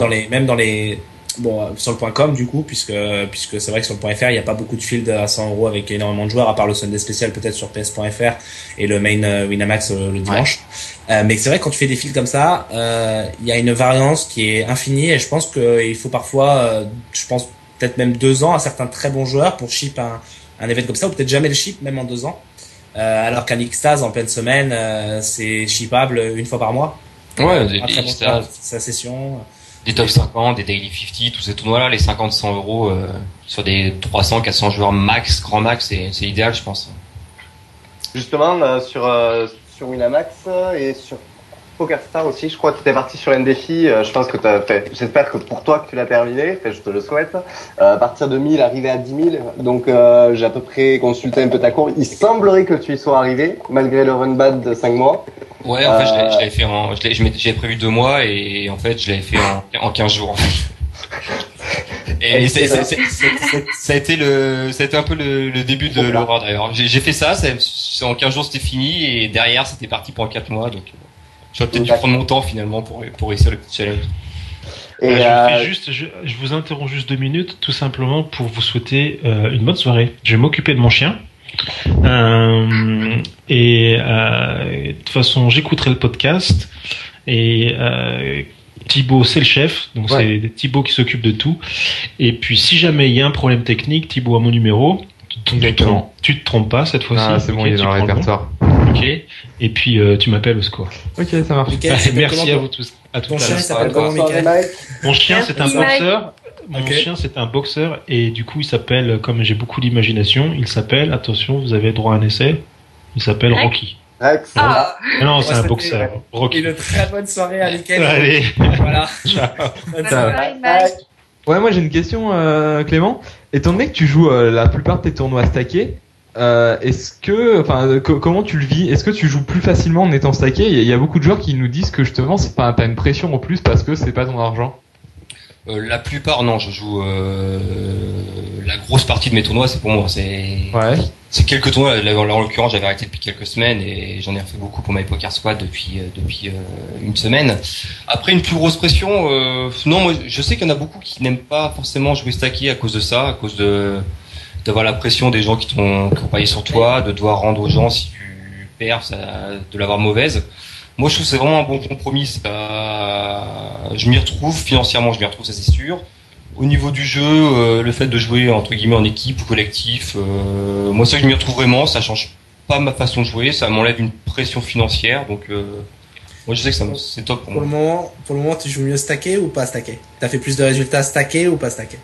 sur le .com du coup, puisque c'est vrai que sur le .fr il y a pas beaucoup de fields à 100 € avec énormément de joueurs, à part le Sunday spécial peut-être sur ps.fr et le main Winamax le dimanche. Mais c'est vrai que quand tu fais des fields comme ça, il y a une variance qui est infinie, et je pense qu'il faut parfois, peut-être même 2 ans à certains très bons joueurs pour ship un event comme ça, ou peut-être jamais le ship même en 2 ans. Alors qu'un Xtase en pleine semaine, c'est shippable une fois par mois. Ouais, un très bon joueur, sa session. Des top 50, des daily 50, tous ces tournois-là, les 50-100 € sur des 300-400 joueurs max, grand max, c'est idéal, je pense. Justement, sur Winamax et sur PokerStar aussi. Je crois que tu étais parti sur un défi. Je pense que j'espère que pour toi que tu l'as terminé. Enfin, je te le souhaite. À partir de 1000, arrivé à 10 000. Donc, j'ai à peu près consulté un peu ta courbe. Il semblerait que tu y sois arrivé, malgré le run bad de 5 mois. Ouais, en fait, je l'avais fait j'avais prévu 2 mois et en fait, je l'avais fait en 15 jours. Et ça a été un peu le début de l'horreur d'ailleurs. J'ai fait ça, en 15 jours c'était fini et derrière c'était parti pour 4 mois donc j'aurais peut-être dû prendre mon temps finalement pour réussir le petit challenge. Et je vous interromps juste 2 minutes tout simplement pour vous souhaiter une bonne soirée. Je vais m'occuper de mon chien. De toute façon j'écouterai le podcast et Thibaut c'est le chef, donc ouais. C'est Thibaut qui s'occupe de tout. Et puis si jamais il y a un problème technique, Thibaut a mon numéro. Tu te trompes pas cette fois-ci. Ah, c'est bon, il est dans le répertoire. Ok. Et puis tu m'appelles au score. Ok, ça marche. Merci à vous tous. À tout à l'heure. Ton chien s'appelle comment, Mickaël ? Mon chien c'est un boxeur. Mon chien c'est un boxeur et du coup il s'appelle, comme j'ai beaucoup d'imagination, il s'appelle, attention, vous avez droit à un essai. Il s'appelle Rocky. Rex. Ah. Non, c'est un boxeur. Rocky. Une très bonne soirée à Mickaël. Allez. Voilà. Ouais, moi j'ai une question, Clément. Étant donné que tu joues la plupart de tes tournois stackés, comment tu le vis ? Est-ce que tu joues plus facilement en étant stacké ? Il y a beaucoup de joueurs qui nous disent que justement t'as une pression en plus parce que c'est pas ton argent. La plupart, non, je joue la grosse partie de mes tournois, c'est pour moi. C'est quelques tournois. Là, en l'occurrence, j'avais arrêté depuis quelques semaines et j'en ai refait beaucoup pour My Poker Squad depuis une semaine. Après, une plus grosse pression, non, moi, je sais qu'il y en a beaucoup qui n'aiment pas forcément jouer stacké à cause de ça, à cause d'avoir la pression des gens qui ont parié sur toi, de devoir rendre aux gens si tu perds, de l'avoir mauvaise. Moi, je trouve que c'est vraiment un bon compromis. Je m'y retrouve financièrement, ça c'est sûr. Au niveau du jeu, le fait de jouer entre guillemets en équipe ou collectif, moi ça je m'y retrouve vraiment. Ça change pas ma façon de jouer, ça m'enlève une pression financière. Donc, moi je sais que c'est top pour moi. Pour le moment, tu joues mieux stacké ou pas stacké ? T'as fait plus de résultats stacké ou pas stacké ?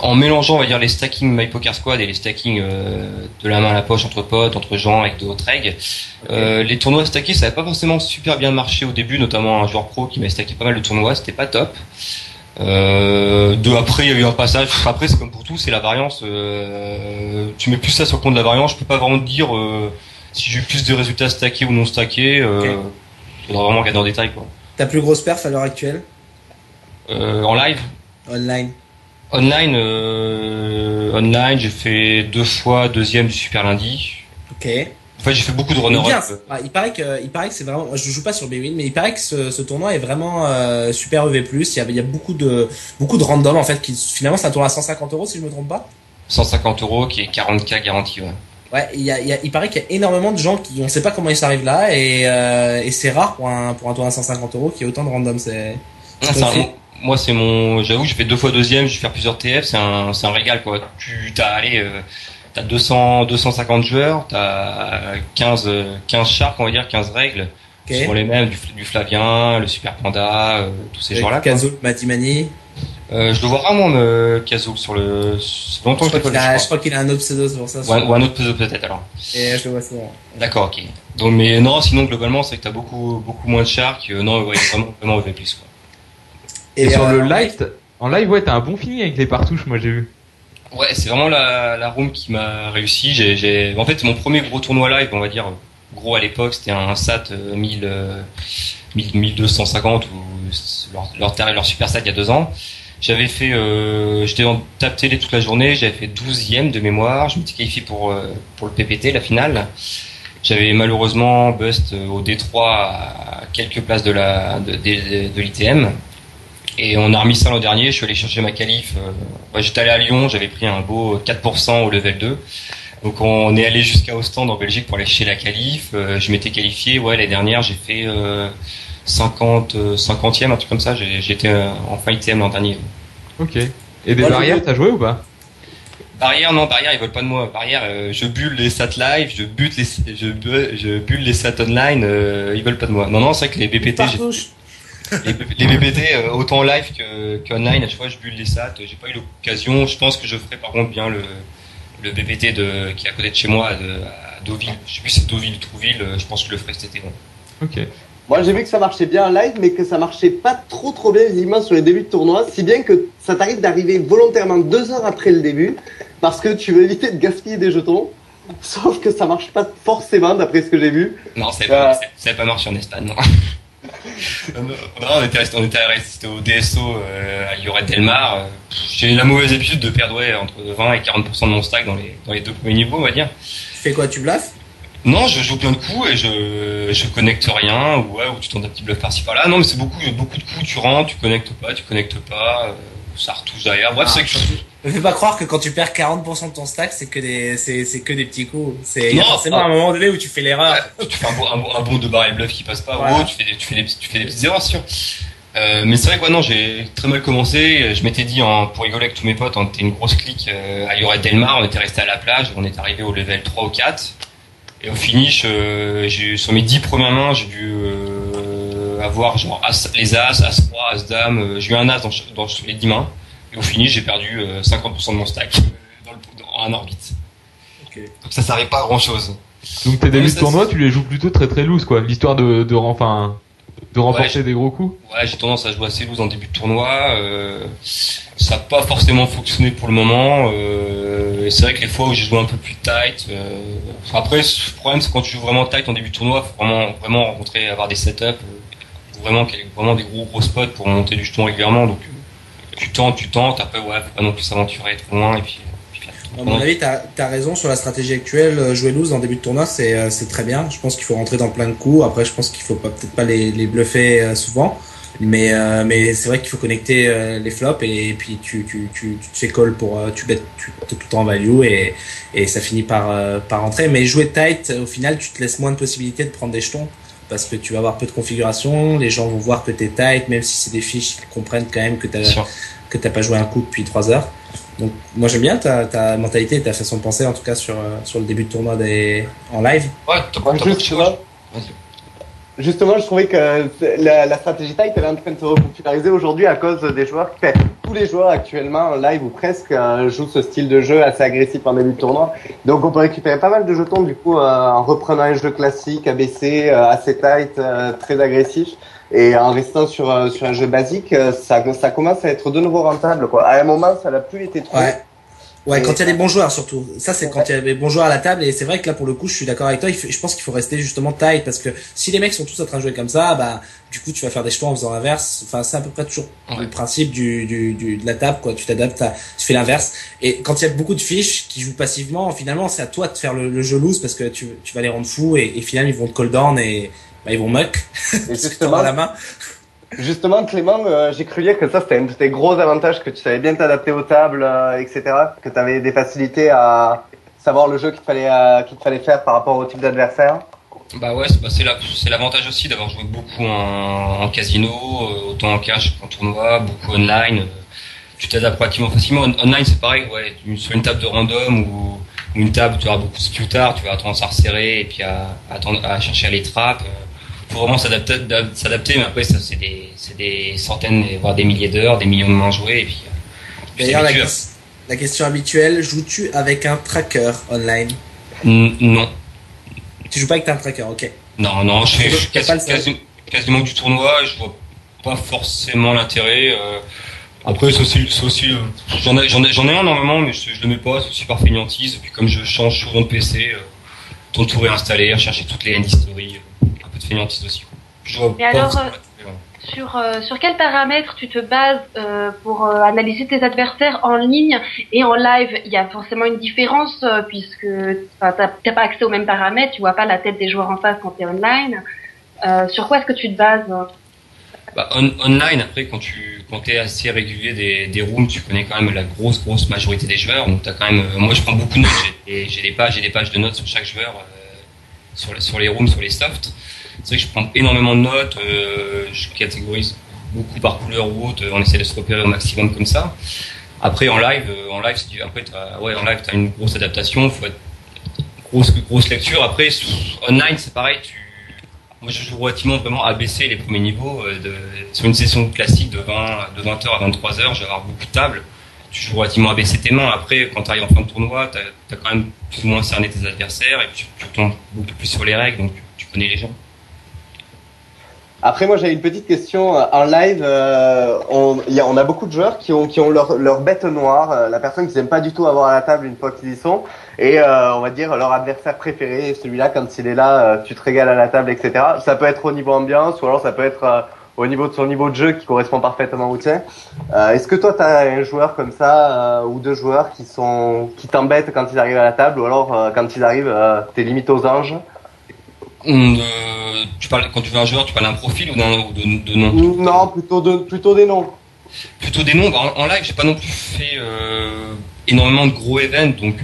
En mélangeant, on va dire, les stacking My Poker Squad et les stacking de la main à la poche entre potes, entre gens avec d'autres règles. Les tournois stackés, ça n'avait pas forcément super bien marché au début, notamment un joueur pro qui m'a stacké pas mal de tournois, c'était pas top. Après, il y a eu un passage. Après, c'est comme pour tout, c'est la variance. Tu mets plus ça sur le compte de la variance. Je peux pas vraiment te dire si j'ai eu plus de résultats stackés ou non stackés. Faudra vraiment regarder en détail, quoi. Ta plus grosse perf à l'heure actuelle ? En live ? Online, j'ai fait 2 fois deuxième du Super Lundi. Ok. En fait, j'ai fait beaucoup de runner-up. Il paraît que c'est vraiment, je joue pas sur Bwin, mais il paraît que ce tournoi est vraiment super EV+. Il y a beaucoup de random en fait qui finalement c'est un tournoi à 150 €, si je me trompe pas. 150 € qui est 40K garanti, ouais. Ouais, il paraît qu'il y a énormément de gens qui, on sait pas comment ils arrivent là et c'est rare pour un tournoi à 150 € qu'il y ait autant de random. Moi, j'avoue, j'ai fait 2 fois deuxième, je vais faire plusieurs TF, c'est un régal, quoi. T'as 250 joueurs, t'as 15 sharks, on va dire, 15 règles. Okay. Ce sont les mêmes, du Flavien, le Super Panda, tous ces gens-là. Kazoul, Matimani. Je le vois rarement, Kazoul, sur le, c'est longtemps que je crois qu'il a un autre pseudo pour ça. Ou un autre pseudo peut-être, alors. Et je le vois souvent. D'accord, ok. Donc, mais non, sinon, globalement, c'est que t'as beaucoup moins de sharks, non, ouais, vraiment EV+, quoi. Et sur le live, en live, ouais, t'as un bon feeling avec les partouches, moi j'ai vu. Ouais, c'est vraiment la room qui m'a réussi. En fait, mon premier gros tournoi live, on va dire, gros à l'époque, c'était un SAT 1250 ou leur super SAT il y a 2 ans. J'avais fait, j'étais en tape télé toute la journée, j'avais fait 12e de mémoire, je m'étais qualifié pour le PPT, la finale. J'avais malheureusement bust au D3 à quelques places de l'ITM. Et on a remis ça l'an dernier, je suis allé chercher ma qualif. J'étais allé à Lyon, j'avais pris un beau 4% au level 2. Donc on est allé jusqu'à Ostende en Belgique pour aller chercher la qualif. Je m'étais qualifié, l'année dernière j'ai fait 50e, un truc comme ça. J'étais en fin ITM l'an dernier. Ok. Et des barrières, t'as joué ou pas ? Barrière, non, barrière, ils veulent pas de moi. Barrière, je bulle les sats live, je bulle les sats online, ils veulent pas de moi. Non, c'est vrai que les BPT, les BPT, autant en live qu'online, à chaque fois je bulle les sats, j'ai pas eu l'occasion. Je pense que je ferai par contre bien le BPT qui est à côté de chez moi à Deauville. Je sais plus si c'est Deauville ou Trouville, je pense que je le ferai cet été. Bon. Ok. Moi, j'ai vu que ça marchait bien en live, mais que ça marchait pas trop bien visiblement sur les débuts de tournoi, si bien que ça t'arrive d'arriver volontairement 2 heures après le début, parce que tu veux éviter de gaspiller des jetons. Sauf que ça marche pas forcément, d'après ce que j'ai vu. Non, ça n'avait pas marché en Espagne, non. Non, on était resté au DSO à Lloret Delmar. J'ai la mauvaise habitude de perdre entre 20 et 40% de mon stack dans les 2 premiers niveaux, on va dire. Tu fais quoi, tu bluffes? Non, je joue plein de coups et je connecte rien, ou tu tentes un petit bluff par-ci par-là. Non, mais c'est beaucoup de coups, tu rentres, tu connectes pas, ça retouche derrière. Bref, c'est que Ne fais pas croire que quand tu perds 40% de ton stack, c'est que des petits coups. Il y a forcément un moment donné où tu fais l'erreur. Ouais, tu fais un bon de barre et bluff qui passe pas, voilà. Tu fais des petites erreurs, sûr. Mais c'est vrai que non, j'ai très mal commencé. Je m'étais dit, pour rigoler avec tous mes potes, on était une grosse clique à Lloret Delmar, on était resté à la plage, on est arrivé au level 3 ou 4. Et au finish, sur mes 10 premières mains, j'ai dû avoir genre les As, As-3, As-Dame. J'ai eu un As dans les 10 mains. Et au finish, j'ai perdu 50% de mon stack en orbite. Okay. Donc ça servait pas à grand chose. Donc tes débuts de tournoi, tu les joues plutôt très loose, quoi. L'histoire de remporter des gros coups. Ouais, j'ai tendance à jouer assez loose en début de tournoi. Ça n'a pas forcément fonctionné pour le moment. Et c'est vrai que les fois où j'ai joué un peu plus tight. Après, le problème, c'est quand tu joues vraiment tight en début de tournoi, faut vraiment avoir des setups, vraiment des gros spots pour monter du jeton régulièrement. Donc tu tentes. Après, faut pas non plus s'aventurer trop loin. Et puis à mon avis, t'as raison sur la stratégie actuelle. Jouer loose en début de tournoi, c'est très bien. Je pense qu'il faut rentrer dans plein de coups. Après, je pense qu'il faut peut-être pas les bluffer souvent. Mais c'est vrai qu'il faut connecter les flops et puis tu te fais call pour tu bêtes tout le temps en value et ça finit par rentrer. Mais jouer tight, au final, tu te laisses moins de possibilités de prendre des jetons parce que tu vas avoir peu de configuration. Les gens vont voir que t'es tight, même si c'est des fiches, ils comprennent quand même que t'as pas joué un coup depuis 3 heures. Donc moi j'aime bien ta mentalité et ta façon de penser, en tout cas sur le début de tournoi en live. Ouais, Justement, je trouvais que la stratégie tight elle est en train de se repopulariser aujourd'hui à cause des joueurs. Tous les joueurs actuellement en live ou presque jouent ce style de jeu assez agressif en début de tournoi. Donc on peut récupérer pas mal de jetons du coup en reprenant un jeu classique, ABC, assez tight, très agressif. Et en restant sur un jeu basique, ça commence à être de nouveau rentable, quoi. À un moment, ça n'a plus été trop. Ouais, quand il y a des bons joueurs, surtout. Ça, c'est quand il y a des bons joueurs à la table. Et c'est vrai que là, pour le coup, je suis d'accord avec toi. Je pense qu'il faut rester justement tight parce que si les mecs sont tous en train de jouer comme ça, bah, du coup, tu vas faire des jetons en faisant l'inverse. Enfin, c'est à peu près toujours le principe de la table, quoi. Tu t'adaptes, tu fais l'inverse. Et quand il y a beaucoup de fiches qui jouent passivement, finalement, c'est à toi de faire le jeu loose parce que tu vas les rendre fous et finalement, ils vont te call down et ils vont muck. Justement, la main. Justement, Clément, j'ai cru lire que ça, c'était un de tes gros avantages, que tu savais bien t'adapter aux tables, etc., que tu avais des facilités à savoir le jeu qu'il te fallait faire par rapport au type d'adversaire. Bah ouais, c'est l'avantage aussi d'avoir joué beaucoup en casino, autant en cash qu'en tournoi, beaucoup online. Tu t'adaptes relativement facilement. Online, c'est pareil, ouais. Sur une table de random ou une table où tu auras beaucoup de skew-tard, tu vas tendance à resserrer et puis à chercher à les trappes. Faut vraiment s'adapter, mais après, ça, c'est des centaines, voire des milliers d'heures, des millions de mains jouées, et puis. D'ailleurs, la question habituelle, joues-tu avec un tracker online? Non. Tu joues pas avec un tracker, ok. Non, je fais quasiment du tournoi, je vois pas forcément l'intérêt. Après, c'est aussi j'en ai un normalement, mais je le mets pas, c'est aussi par fainéantise, et puis comme je change souvent de PC, tout réinstaller, rechercher toutes les end history. Fainéantise aussi. Mais alors, sur quels paramètres tu te bases pour analyser tes adversaires en ligne et en live? Il y a forcément une différence puisque t'as pas accès aux mêmes paramètres, tu vois pas la tête des joueurs en face quand t'es online. Sur quoi est-ce que tu te bases? Online, après, quand t'es assez régulier des rooms, tu connais quand même la grosse majorité des joueurs. Donc t'as quand même, moi je prends beaucoup de notes, j'ai des pages de notes sur chaque joueur, sur les rooms, sur les softs. C'est vrai que je prends énormément de notes, je catégorise beaucoup par couleur ou autre, on essaie de se repérer au maximum comme ça. Après en live t'as une grosse adaptation, faut être grosse lecture. Après online c'est pareil, moi je joue relativement vraiment à baisser les premiers niveaux sur une session classique de 20h à 23h, je vais avoir beaucoup de tables. tu joues relativement à baisser tes mains. Après, quand tu arrives en fin de tournoi, t'as quand même plus ou moins cerné tes adversaires et tu tombes beaucoup plus sur les règles, donc tu connais les gens. Après, moi, j'avais une petite question. En live, on a beaucoup de joueurs qui ont leur bête noire, la personne qu'ils aiment pas du tout avoir à la table une fois qu'ils y sont, et on va dire leur adversaire préféré, celui-là, quand il est là, tu te régales à la table, etc. Ça peut être au niveau ambiance, ou alors ça peut être au niveau de son niveau de jeu qui correspond parfaitement au tien. Est-ce que toi, t'as un joueur comme ça, ou deux joueurs qui t'embêtent quand ils arrivent à la table, ou alors quand ils arrivent, t'es limite aux anges? Quand tu veux un joueur, tu parles d'un profil ou de nom? Non, plutôt des noms. Plutôt des noms. En live, j'ai pas non plus fait énormément de gros events, donc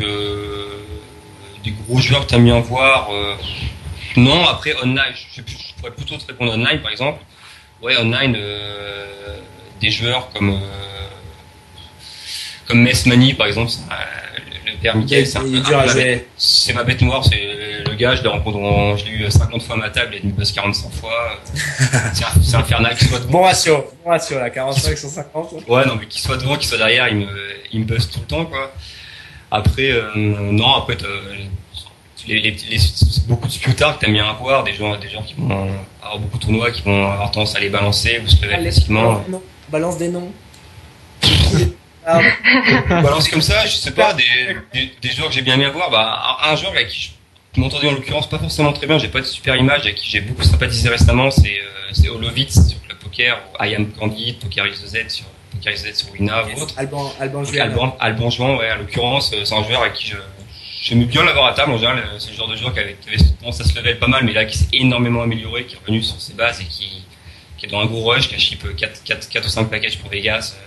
des gros joueurs que t'aimes bien voir. Non, après online, je pourrais plutôt te répondre online, par exemple. Ouais, online, des joueurs comme Messmani, par exemple, le père Michael, c'est ma bête noire, c'est le gars, je l'ai eu 50 fois à ma table, il me buzz 45 fois. C'est infernal, qu'il soit devant. Bon ratio, là, 45 sur 50. Ouais, non, mais qu'il soit devant, qu'il soit derrière, il me buzz tout le temps, quoi. Après, non, après, beaucoup de sputards que t'aimes bien avoir, des gens qui vont avoir beaucoup de tournois, qui vont avoir tendance à les balancer ou se lever facilement. Non, balance des noms. Balance comme ça, je sais pas, des joueurs que j'ai bien aimé avoir. Bah, un joueur avec qui je m'entendais en l'occurrence pas forcément très bien, j'ai pas de super image, avec qui j'ai beaucoup sympathisé récemment, c'est Holovitz sur Club Poker, ou I Am Candide, Poker is the Z sur Wina ou autre. Alban Juan, ouais, en l'occurrence, c'est un joueur avec qui j'aimais bien l'avoir à table. En général, c'est le genre de joueur qui avait tendance à se lever pas mal, mais là qui s'est énormément amélioré, qui est revenu sur ses bases et qui est dans un gros rush, qui a ship 4 ou 5 packages pour Vegas,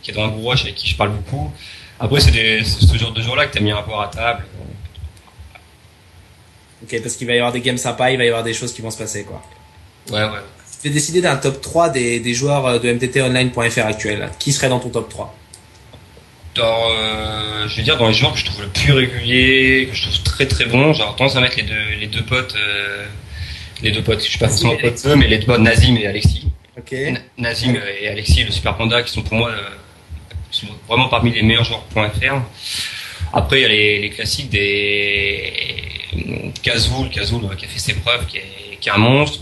qui est dans un gros rush avec qui je parle beaucoup. Après, c'est ce genre de joueur-là que t'aimes bien avoir à table. Ok, parce qu'il va y avoir des games sympas, il va y avoir des choses qui vont se passer, quoi. Ouais. Tu fais décider d'un top 3 des joueurs de mttonline.fr actuels. Qui serait dans ton top 3? Je vais dire dans les joueurs que je trouve le plus régulier, que je trouve très très bon, j'aurais tendance à mettre les deux potes, je suis pas forcément potes eux, mais les deux potes Nazim et Alexis. Ok. Nazim et Alexis, le Super Panda, qui sont pour moi sont vraiment parmi les meilleurs joueurs.fr. Après, il y a les classiques des Kazoul qui a fait ses preuves, qui est un monstre,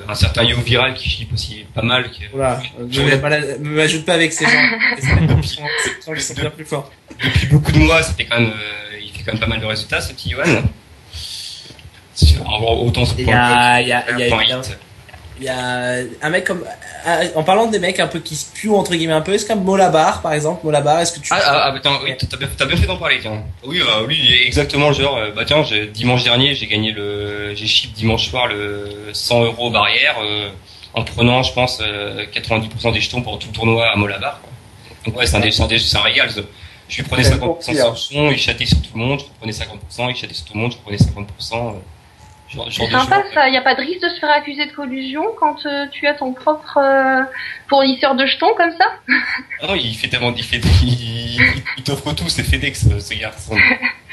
un certain Yo Viral qui chip aussi pas mal. Voilà, ne m'ajoute pas avec ces gens. Ils sont bien plus forts. Depuis beaucoup de mois, il fait quand même pas mal de résultats, ce petit Yohan. Autant sur il y a un mec comme, en parlant des mecs un peu qui se puent entre guillemets un peu, est-ce qu'un Molabar par exemple, est-ce que tu... attends, oui, t'as bien fait d'en parler, tiens. Oui, lui, exactement le genre, tiens, dimanche dernier, j'ai ship dimanche soir le 100 € barrière, en prenant, je pense, 90% des jetons pour tout le tournoi à Molabar, quoi. Donc ouais, c'est un régal, je lui prenais 50% sur son, il chattait sur tout le monde, je reprenais 50%, il chattait sur tout le monde, je reprenais 50%, c'est sympa ça, y a pas de risque de se faire accuser de collusion quand tu as ton propre fournisseur de jetons comme ça? Ah non, il t'offre tout, c'est FedEx ce garçon.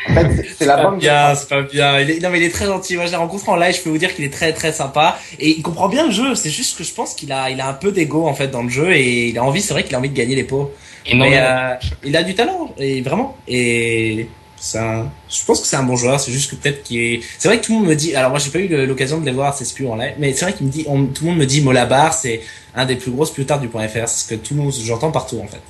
En fait, c'est la bande. C'est pas bien. Il est très gentil. Moi, je l'ai rencontré en live, je peux vous dire qu'il est très très sympa et il comprend bien le jeu. C'est juste que je pense qu'il a un peu d'ego en fait dans le jeu et il a envie, c'est vrai qu'il a envie de gagner les pots. Mais il a du talent et vraiment je pense que c'est un bon joueur, c'est juste que peut-être c'est vrai que tout le monde me dit, alors moi j'ai pas eu l'occasion de les voir, c'est spieux en live, mais c'est vrai tout le monde me dit Molabar, c'est un des plus gros sputards du .fr, c'est ce que j'entends partout en fait.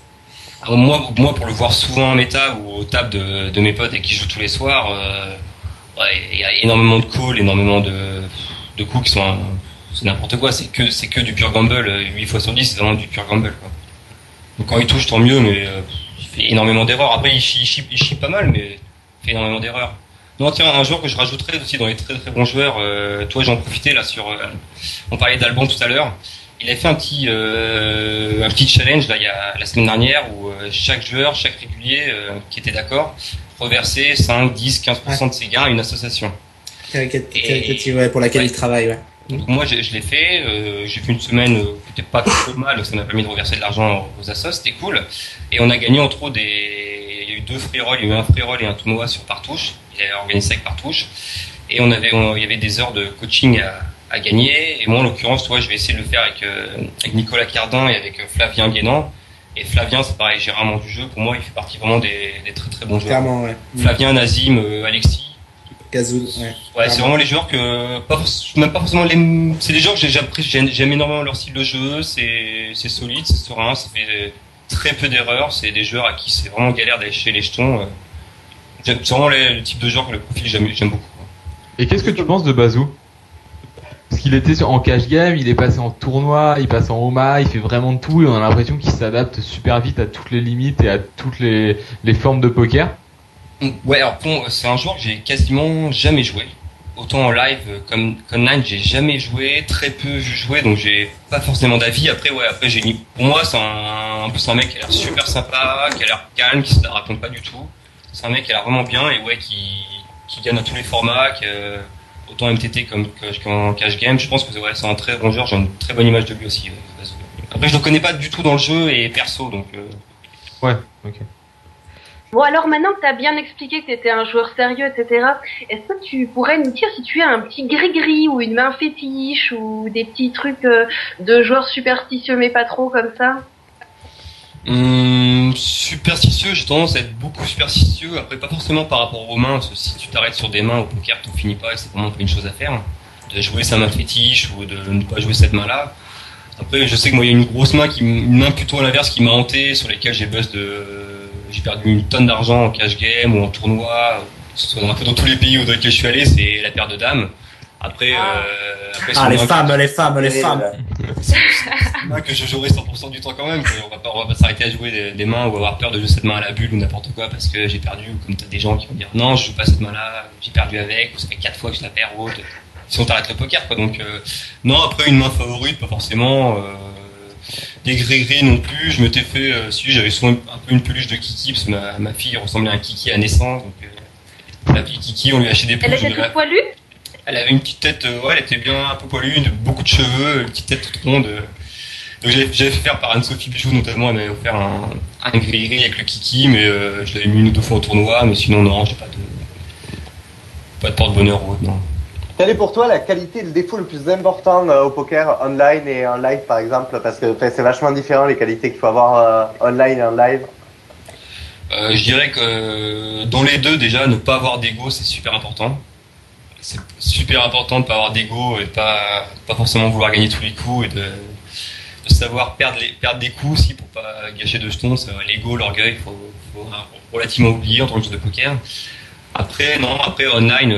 Alors moi pour le voir souvent en méta ou aux tables de mes potes et qui jouent tous les soirs, il y a énormément de calls, énormément de coups qui sont, c'est n'importe quoi, c'est que du pure gamble, 8 fois sur 10 c'est vraiment du pure gamble, quoi. Donc quand il touche tant mieux, mais il fait énormément d'erreurs. Après il chie pas mal, mais il fait énormément d'erreurs. Non, tiens, un joueur que je rajouterais aussi dans les très très bons joueurs, toi j'en profitais là on parlait d'Alban tout à l'heure. Il a fait un petit challenge là la semaine dernière où chaque joueur, chaque régulier qui était d'accord reversait 5, 10, 15% de ses gains à une association. Pour laquelle il travaille, ouais. Donc moi je l'ai fait, j'ai fait une semaine qui était pas trop mal, ça m'a permis de reverser de l'argent aux assos, c'était cool. Et on a gagné entre autres il y a eu 2 free rolls, il y a eu un free roll et un tournoi sur Partouche. Il avait organisé ça avec Partouche. Et il y avait des heures de coaching à gagner. Et moi en l'occurrence, je vais essayer de le faire avec Nicolas Cardin et avec Flavien Guénan. Et Flavien, c'est pareil, j'ai rarement du jeu. Pour moi, il fait partie vraiment des très très bons joueurs. Clairement, ouais. Flavien, Nazim, Alexis. Kazoul, ouais. Ouais, c'est vraiment les joueurs que, même pas forcément c'est des joueurs que j'aime énormément leur style de jeu. C'est solide, c'est serein, ça fait très peu d'erreurs. C'est des joueurs à qui c'est vraiment galère d'aller chez les jetons. C'est vraiment le type de joueur que le profil j'aime beaucoup. Et qu'est-ce que tu penses de Bazou? Parce qu'il était en cash game, il est passé en tournoi, il passe en OMA, il fait vraiment de tout et on a l'impression qu'il s'adapte super vite à toutes les limites et à toutes les formes de poker. Ouais, alors c'est un joueur que j'ai quasiment jamais joué. Autant en live comme Nine, j'ai jamais joué, très peu vu jouer, donc j'ai pas forcément d'avis. Après pour moi c'est un mec qui a l'air super sympa, qui a l'air calme, qui se la raconte pas du tout. C'est un mec qui a l'air vraiment bien et ouais qui gagne à tous les formats, autant MTT qu'en cash game. Je pense que ouais, c'est un très bon joueur, j'ai une très bonne image de lui aussi. Après je le connais pas du tout dans le jeu et perso, donc ouais, ok. Bon, alors maintenant que tu as bien expliqué que tu étais un joueur sérieux, etc., est-ce que tu pourrais nous dire si tu as un petit gris-gris ou une main fétiche ou des petits trucs de joueurs superstitieux mais pas trop comme ça? Superstitieux, j'ai tendance à être beaucoup superstitieux. Après, pas forcément par rapport aux mains, parce que si tu t'arrêtes sur des mains au poker, t'en finis pas et c'est vraiment pas une chose à faire. De jouer sa main fétiche ou de ne pas jouer cette main-là. Après, je sais que moi, il y a une grosse main une main plutôt à l'inverse qui m'a hanté, sur lesquelles j'ai perdu une tonne d'argent en cash game ou en tournoi, un peu dans tous les pays où je suis allé, c'est la paire de dames. Après, les femmes. C'est une main que je jouerai 100% du temps quand même. On va pas s'arrêter à jouer des mains ou avoir peur de jouer cette main à la bulle ou n'importe quoi parce que j'ai perdu, ou comme t'as des gens qui vont dire non, je joue pas cette main-là, j'ai perdu avec, ou ça fait 4 fois que je la perds ou autre. Si on t'arrête le poker, quoi. Donc, non, après une main favorite, pas forcément. Des gris-gris non plus. Je m'étais fait, j'avais souvent un peu une peluche de Kiki parce que ma fille ressemblait à un Kiki à naissance. Donc, la petite Kiki, on lui a acheté des peluches. Elle était toute poilue? Elle avait une petite tête, ouais, elle était bien un peu poilue, beaucoup de cheveux, une petite tête toute ronde. Donc j'avais fait faire par Anne-Sophie Bichou notamment, elle m'avait offert un gris-gris avec le Kiki, mais je l'avais mis une ou deux fois au tournoi, mais sinon non, j'ai pas de porte-bonheur ou autre, non. Quelle est pour toi la qualité et le défaut le plus important au poker online et en live par exemple? Parce que c'est vachement différent les qualités qu'il faut avoir online et en live. Je dirais que dans les deux déjà, ne pas avoir d'ego c'est super important. C'est super important de pas avoir d'ego et pas forcément vouloir gagner tous les coups et de savoir perdre des coups aussi pour pas gâcher de jetons. L'ego, l'orgueil, faut relativement oublier en tant que joueur de poker. Après online,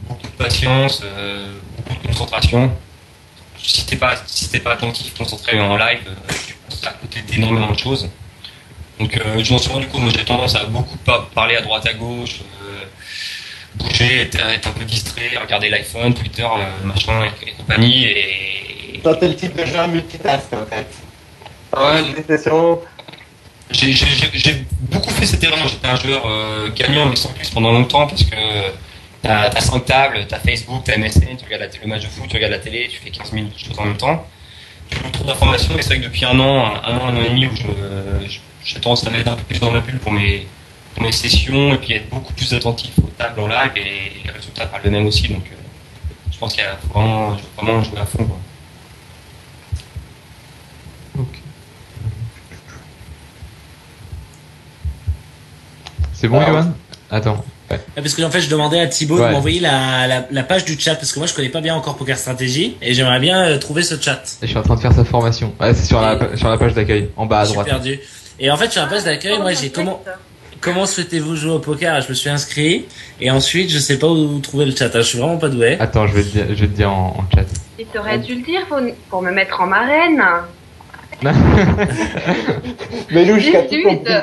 beaucoup de patience, beaucoup de concentration. Si t'es pas attentif, concentré en live, tu passes à côté d'énormément de choses. Donc je m'en suis rendu compte, moi j'ai tendance à beaucoup parler à droite à gauche, bouger, être un peu distrait, regarder l'iPhone, Twitter, machin et compagnie. Et toi t'es le type de joueur multitask en fait. Ouais. Des sessions. J'ai beaucoup fait cette erreur. J'étais un joueur gagnant mais sans plus pendant longtemps parce que t'as 5 tables, t'as Facebook, t'as MSN, tu regardes le match de foot, tu regardes la télé, tu fais 15 000 choses en même temps. Tu trouves trop d'informations et c'est vrai que depuis un an et demi où j'ai tendance à mettre un peu plus dans ma bulle pour mes sessions et puis être beaucoup plus attentif aux tables en live et les résultats parlent de même aussi. Donc je pense qu'il faut vraiment jouer à fond, quoi. C'est bon, Yoann? Attends. Ouais. Parce que en fait, je demandais à Thibaut de m'envoyer la page du chat parce que moi je connais pas bien encore Poker Stratégie et j'aimerais bien trouver ce chat. Je suis en train de faire sa formation. Ouais, c'est sur la page d'accueil, en bas à droite. Je suis perdu. Et en fait, sur la page d'accueil, moi j'ai comment souhaitez-vous jouer au poker? Je me suis inscrit et ensuite je sais pas où trouver le chat. Je suis vraiment pas doué. Attends, je vais te dire en chat. Et t'aurais dû le dire pour me mettre en marraine. Mais Louche, t'as tout compris.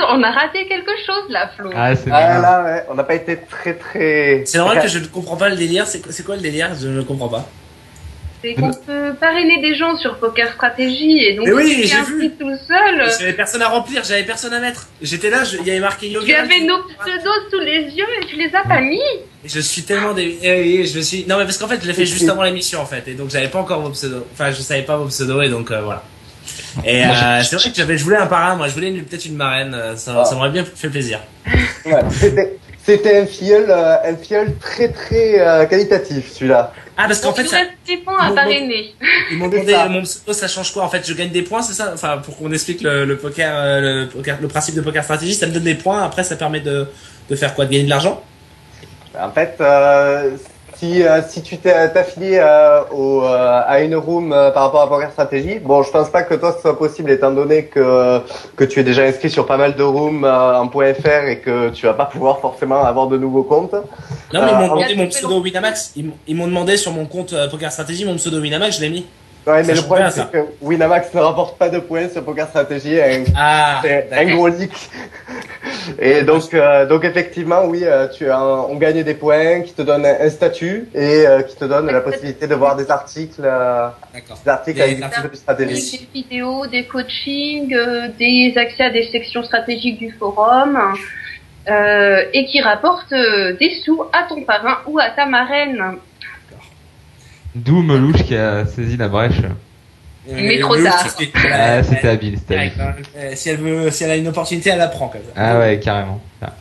On a raté quelque chose là, Flo. Ah, c'est là, ouais. On n'a pas été très... C'est normal que je ne comprends pas le délire. C'est quoi le délire? Je ne comprends pas. C'est qu'on peut parrainer des gens sur Poker Stratégie et donc oui, j'ai vu tout seul. J'avais personne à remplir, j'avais personne à mettre. J'étais là, il y avait marqué yoga. Tu avais nos pseudos sous les yeux et tu les as pas mis. Je suis tellement non mais parce qu'en fait je l'ai fait juste avant l'émission en fait et donc j'avais pas encore vos pseudos. Enfin je savais pas vos pseudos et donc voilà. Et c'est vrai que je voulais un parrain, moi je voulais peut-être une marraine, ça m'aurait bien fait plaisir. Ouais, C'était un filleul très très qualitatif celui-là. Ah, parce qu'en Donc, fait, il ça, reste des points à parrainer. ils m'ont demandé mon pseudo, ça change quoi? En fait, je gagne des points, c'est ça? Enfin, pour qu'on explique le poker, le principe de poker stratégie, ça me donne des points, après ça permet de faire quoi? De gagner de l'argent? En fait, si tu t'affilies à une room par rapport à Poker Stratégie, bon, je pense pas que toi ce soit possible étant donné que tu es déjà inscrit sur pas mal de rooms en .fr et que tu vas pas pouvoir forcément avoir de nouveaux comptes. Non, mais ils m'ont demandé il y a mon des pseudo Winamax. Ils m'ont demandé sur mon compte Poker Stratégie mon pseudo Winamax, je l'ai mis. Ouais, mais Ça le change problème rien, ça. c'est que Winamax ne rapporte pas de points sur Poker Stratégie, c'est un d'accord. gros leak. Et donc effectivement, oui, on gagne des points qui te donnent un statut et qui te donnent la possibilité de voir des articles, D'accord. avec des Avec stratégies. des vidéos, des coachings, des accès à des sections stratégiques du forum, et qui rapportent des sous à ton parrain ou à ta marraine. D'où Melouche qui a saisi la brèche. Mais trop tard. Ah, c'était habile, c'était habile. Si elle a une opportunité, elle la prend comme ça. Ah ouais, carrément. Ah.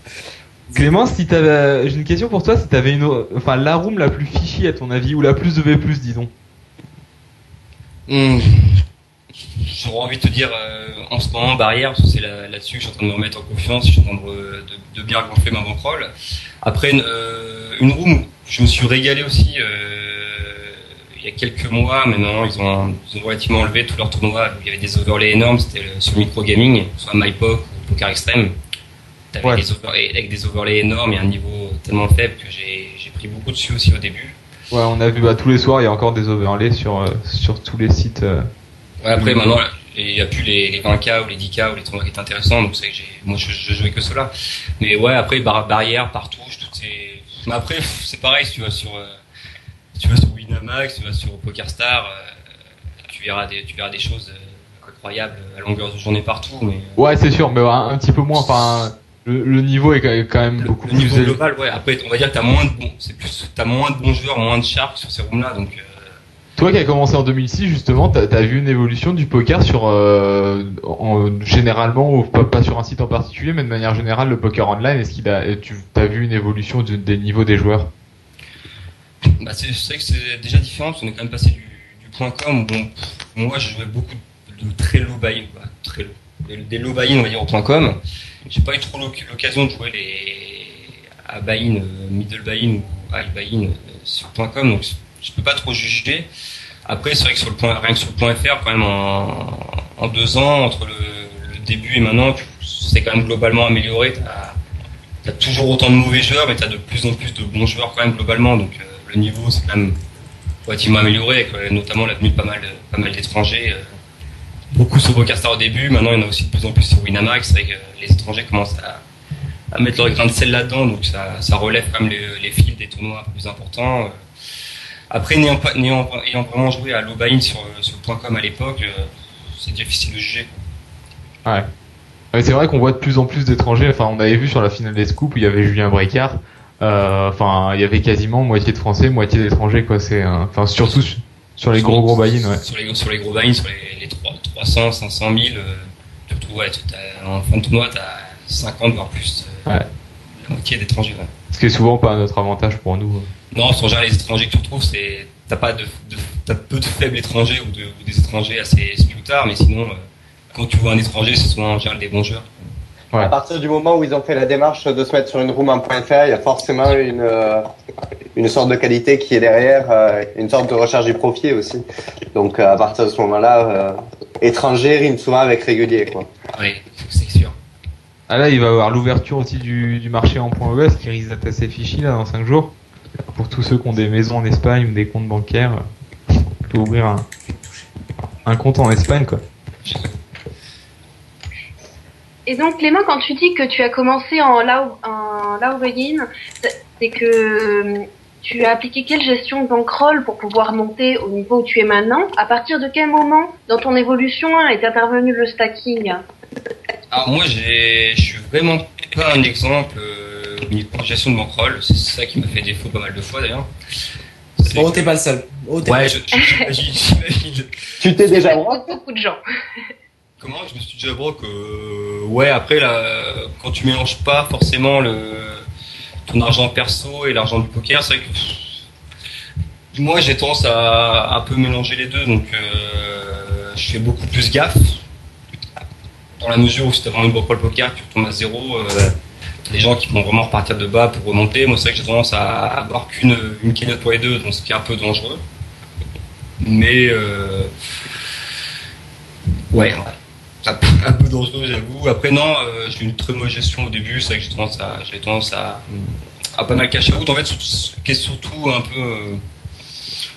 Clément, j'ai une question pour toi, si t'avais la room la plus fichue à ton avis, ou la plus de V+, disons. J'aurais envie de te dire en ce moment barrière, parce que c'est là-dessus que je suis en train de me remettre en confiance, je suis en train de bien gonfler ma bankroll. Après une room où je me suis régalé aussi il y a quelques mois, mais maintenant ils ont relativement enlevé tous leurs tournois où il y avait des overlays énormes, c'était sur le micro gaming, soit MyPoc ou Poker Extreme. T'avais Ouais. avec des overlays énormes et un niveau tellement faible que j'ai pris beaucoup dessus aussi au début. Ouais, on a vu tous les soirs, il y a encore des overlays sur tous les sites. Ouais, après maintenant il n'y a plus les 20K ou les 10K ou les tournois qui étaient intéressants, donc c'est que moi je jouais que cela. Mais ouais, après barrière partout, toutes ces. Mais après c'est pareil, si tu vas sur Winamax, tu vas sur PokerStar, tu verras des choses incroyables à longueur de journée partout. Mais Ouais, c'est sûr, mais un petit peu moins. Enfin, le niveau est quand même beaucoup le plus niveau élevé. global, ouais. Après, on va dire que t'as moins de bons joueurs, moins de sharks sur ces rooms-là, donc. Toi qui as commencé en 2006, justement, t'as vu une évolution du poker sur, généralement, ou pas sur un site en particulier, mais de manière générale, le poker online, t'as vu une évolution des niveaux des joueurs? Bah c'est vrai que c'est déjà différent parce qu'on est quand même passé du .com où moi je jouais beaucoup de très low buy-in, très low, des low buy-in on va dire au .com. J'ai pas eu trop l'occasion de jouer à buy-in, middle buy-in ou high buy-in sur .com, donc je peux pas trop juger. Après c'est vrai que rien que sur le .fr quand même en 2 ans entre le début et maintenant c'est quand même globalement amélioré. T'as toujours autant de mauvais joueurs mais t'as de plus en plus de bons joueurs quand même globalement, donc le niveau c'est quand même relativement amélioré, avec notamment la venue de pas mal d'étrangers. Beaucoup sur PokerStar au début, maintenant il y en a aussi de plus en plus sur Winamax. C'est vrai que les étrangers commencent à mettre leur grain de sel là-dedans, donc ça relève quand même les fils des tournois un peu plus importants. Après, ayant vraiment joué à low buy-in sur le .com à l'époque, c'est difficile de juger. Ouais. Ouais, c'est vrai qu'on voit de plus en plus d'étrangers. Enfin, on avait vu sur la finale des Scoops où il y avait Julien Brécard. Enfin, il y avait quasiment moitié de Français, moitié d'étrangers, quoi. Surtout sur les gros buy-in, ouais. Sur les gros buy-in, sur les 300, 500 000, tu retrouves, ouais, en fin de tournoi, t'as 50 voire plus, Ouais. la moitié d'étrangers. Ouais. Ce qui est souvent pas notre avantage pour nous. Non, sur genre les étrangers que tu retrouves, t'as peu de faibles étrangers ou des étrangers assez spoutards, mais sinon, quand tu vois un étranger, c'est souvent en général des bons joueurs. Ouais. À partir du moment où ils ont fait la démarche de se mettre sur une room en .fr, il y a forcément une sorte de qualité qui est derrière, une sorte de recherche du profit aussi. Donc à partir de ce moment-là, étranger rime souvent avec régulier, quoi. Oui, c'est sûr. Ah là, il va y avoir l'ouverture aussi du marché en .os qui risque d'être assez fichi là dans 5 jours. Pour tous ceux qui ont des maisons en Espagne ou des comptes bancaires, on peut ouvrir un compte en Espagne, quoi. Et donc Clément, quand tu dis que tu as commencé en low buy-in, c'est que tu as appliqué quelle gestion de bankroll pour pouvoir monter au niveau où tu es maintenant? À partir de quel moment dans ton évolution est intervenu le stacking? Alors moi, je suis vraiment pas un exemple au niveau de gestion de bankroll. C'est ça qui m'a fait défaut pas mal de fois d'ailleurs. Oh, t'es pas le seul. Ouais, j'imagine. Tu t'es déjà droit? Beaucoup de gens. Comment je me suis déjà broc ouais, après là, quand tu mélanges pas forcément ton argent perso et l'argent du poker. C'est vrai que moi j'ai tendance à un peu mélanger les deux, donc je fais beaucoup plus gaffe dans la mesure où si t'as vraiment une bankroll poker, tu retombes à zéro, t'as des gens qui vont vraiment repartir de bas pour remonter. Moi c'est vrai que j'ai tendance à avoir une cagnotte pour les deux, donc ce qui est un peu dangereux. Mais ouais, c'est un peu dangereux, j'avoue. Après non, j'ai eu une très mauvaise gestion au début. C'est vrai que j'avais tendance à pas mal cash out. En fait, ce qui est surtout un peu,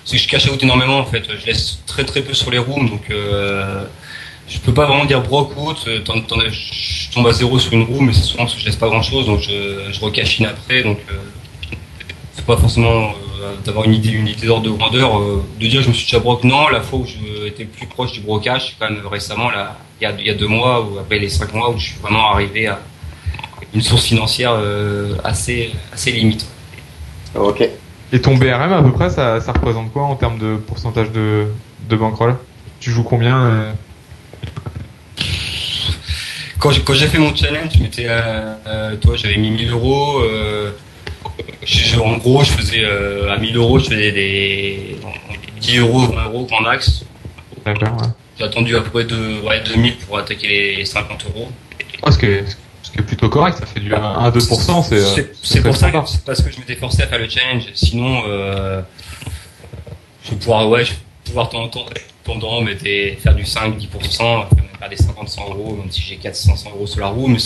c'est que je cash out énormément. En fait, je laisse très très peu sur les rooms, donc je peux pas vraiment dire broke out. Je tombe à zéro sur une room, mais c'est souvent parce que je laisse pas grand chose, donc je recachine après. Donc c'est pas forcément d'avoir une idée d'ordre de grandeur, de dire je me suis déjà broke. Non, la fois où je étais le plus proche du brocage, c'est quand même récemment, là, il y a 2 mois, ou après les 5 mois, où je suis vraiment arrivé à une source financière assez limite. Ok. Et ton BRM, à peu près, ça représente quoi en termes de pourcentage de bankroll? Tu joues combien Quand j'ai fait mon challenge, j'avais mis 1000 euros. En gros, je faisais à 1000 euros, je faisais des 10 euros, 20 euros grand max. D'accord, ouais. J'ai attendu à peu près 2000 pour attaquer les 50 euros. Oh, ce qui est plutôt correct, ça fait du 1-2%, c'est pour ça que c'est parce que je m'étais forcé à faire le challenge. Sinon, je vais pouvoir tendant, mais faire du 5-10%, faire des 50-100 euros, même si j'ai 400-500 euros sur la roue. Mais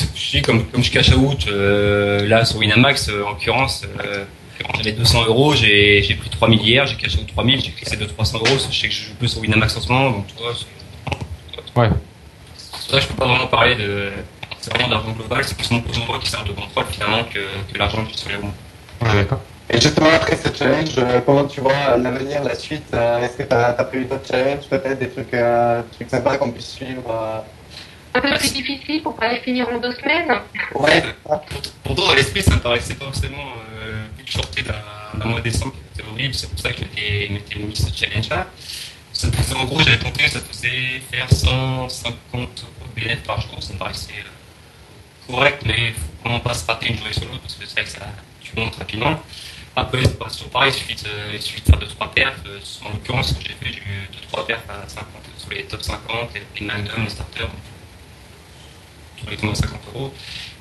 comme je cash out, là sur Winamax, en l'occurrence, j'avais 200 euros, j'ai pris 3000 hier, j'ai cash out 3000, j'ai crissé de 300 euros. Je sais que je joue peu sur Winamax en ce moment, donc tu vois, ouais. C'est vrai que je peux pas vraiment parler c'est vraiment d'argent global, c'est plus mon pourcentage qui sert de contrôle finalement que l'argent qui est sur les roues. Ouais, d'accord. Et justement, après ce challenge, comment tu vois l'avenir, la suite? Est-ce que tu as prévu d'autres challenges, peut-être des trucs sympas qu'on puisse suivre? Un peu plus difficile pour pas les finir en 2 semaines. Ouais. Pourtant, dans l'esprit, ça me paraissait pas forcément vu que je sortais d'un mois de décembre qui était horrible, c'est pour ça que je m'étais mis ce challenge-là. Ça me faisait, en gros, j'avais tenté, ça faisait faire 150 euros de bénéfice par jour, ça me paraissait correct, mais il faut vraiment pas se rater une journée sur l'autre parce que c'est vrai que ça tu montes rapidement. Après, c'est pas toujours pareil, il suffit de faire 2-3 perfs. En l'occurrence, ce que j'ai fait, j'ai eu 2-3 perfs à 50 sur les top 50, les Magnum, les starters, sur les 50 euros.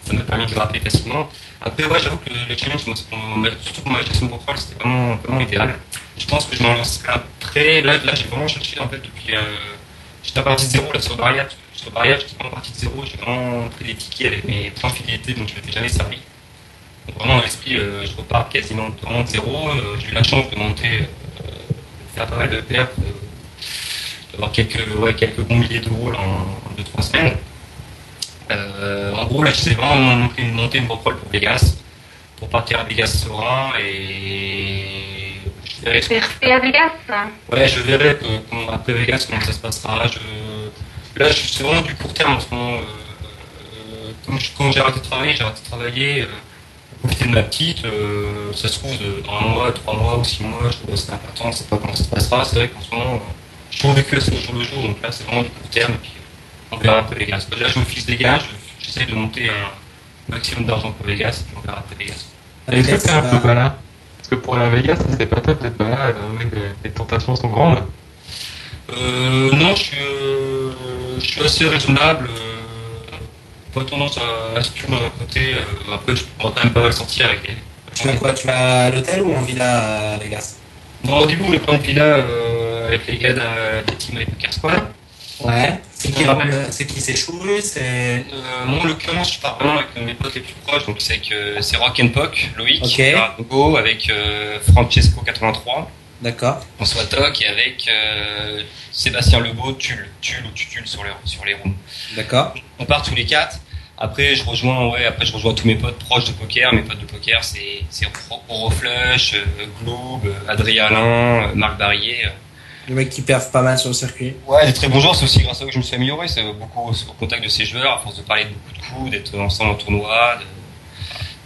Ça m'a permis de gratter facilement. Après, ouais, j'avoue que le challenge, surtout pour ma gestion de contrôle, c'était vraiment idéal. Je pense que je m'en lancerai après. Là, j'ai vraiment cherché, en fait, depuis. J'étais à partie de 0 là, sur Barrière. Sur Barrière, j'étais vraiment partie de 0. J'ai vraiment pris des tickets avec mes points de fidélité, donc je ne m'étais jamais servi. Donc, vraiment, dans l'esprit, je repars quasiment de 0. J'ai eu la chance de monter, de faire pas mal de perfs, d'avoir quelques bons milliers d'euros en 2-3 semaines. En gros, là, j'essaie vraiment de monter une bankroll pour Vegas, pour partir à Vegas serein et je verrai. Rester à Vegas. Ouais, je verrai après Vegas comment ça se passera. Là, c'est vraiment du court terme en ce moment. Quand j'ai arrêté de travailler, profiter de ma petite. Ça se trouve, dans 1 mois, 3 mois ou 6 mois, je trouve que c'est important, je sais pas comment ça se passera. C'est vrai qu'en ce moment, je trouve que c'est au jour le jour, donc là, c'est vraiment du court terme. Et puis, on verra un peu Vegas. Là, je me fixe des gains, j'essaie de monter un maximum d'argent pour Vegas, et puis on verra un peu Vegas. Est-ce que t'es un peu balade? Parce que pour aller à Vegas, c'est pas top d'être balade, les tentations sont grandes. Non, je suis assez raisonnable. Pas tendance à se tuer d'un côté. Après, je pourrais quand même pas mal sortir avec les. Tu vas quoi? Tu vas à l'hôtel ou en villa à Vegas? Non, au début, on est pas en villa avec les gars des teams avec Poker Squad. Ouais. C'est qui? C'est Chouru? C'est. Moi, en l'occurrence, je pars vraiment avec mes potes les plus proches. Donc, c'est Rock and Pock, Loïc, Okay. Go, avec Francesco 83. D'accord. François Toc et avec Sébastien Lebeau, Tulle ou Tutul sur les rooms. D'accord. On part tous les 4. Après, je rejoins tous mes potes proches de poker. Mes potes de poker, c'est Euroflush, Gloob, Adrien Alain, Marc Barrier. Le mec qui perfs pas mal sur le circuit. Ouais, des très bons joueurs, c'est aussi grâce à eux que je me suis amélioré. C'est beaucoup au contact de ces joueurs, à force de parler de beaucoup de coups, d'être ensemble en tournoi,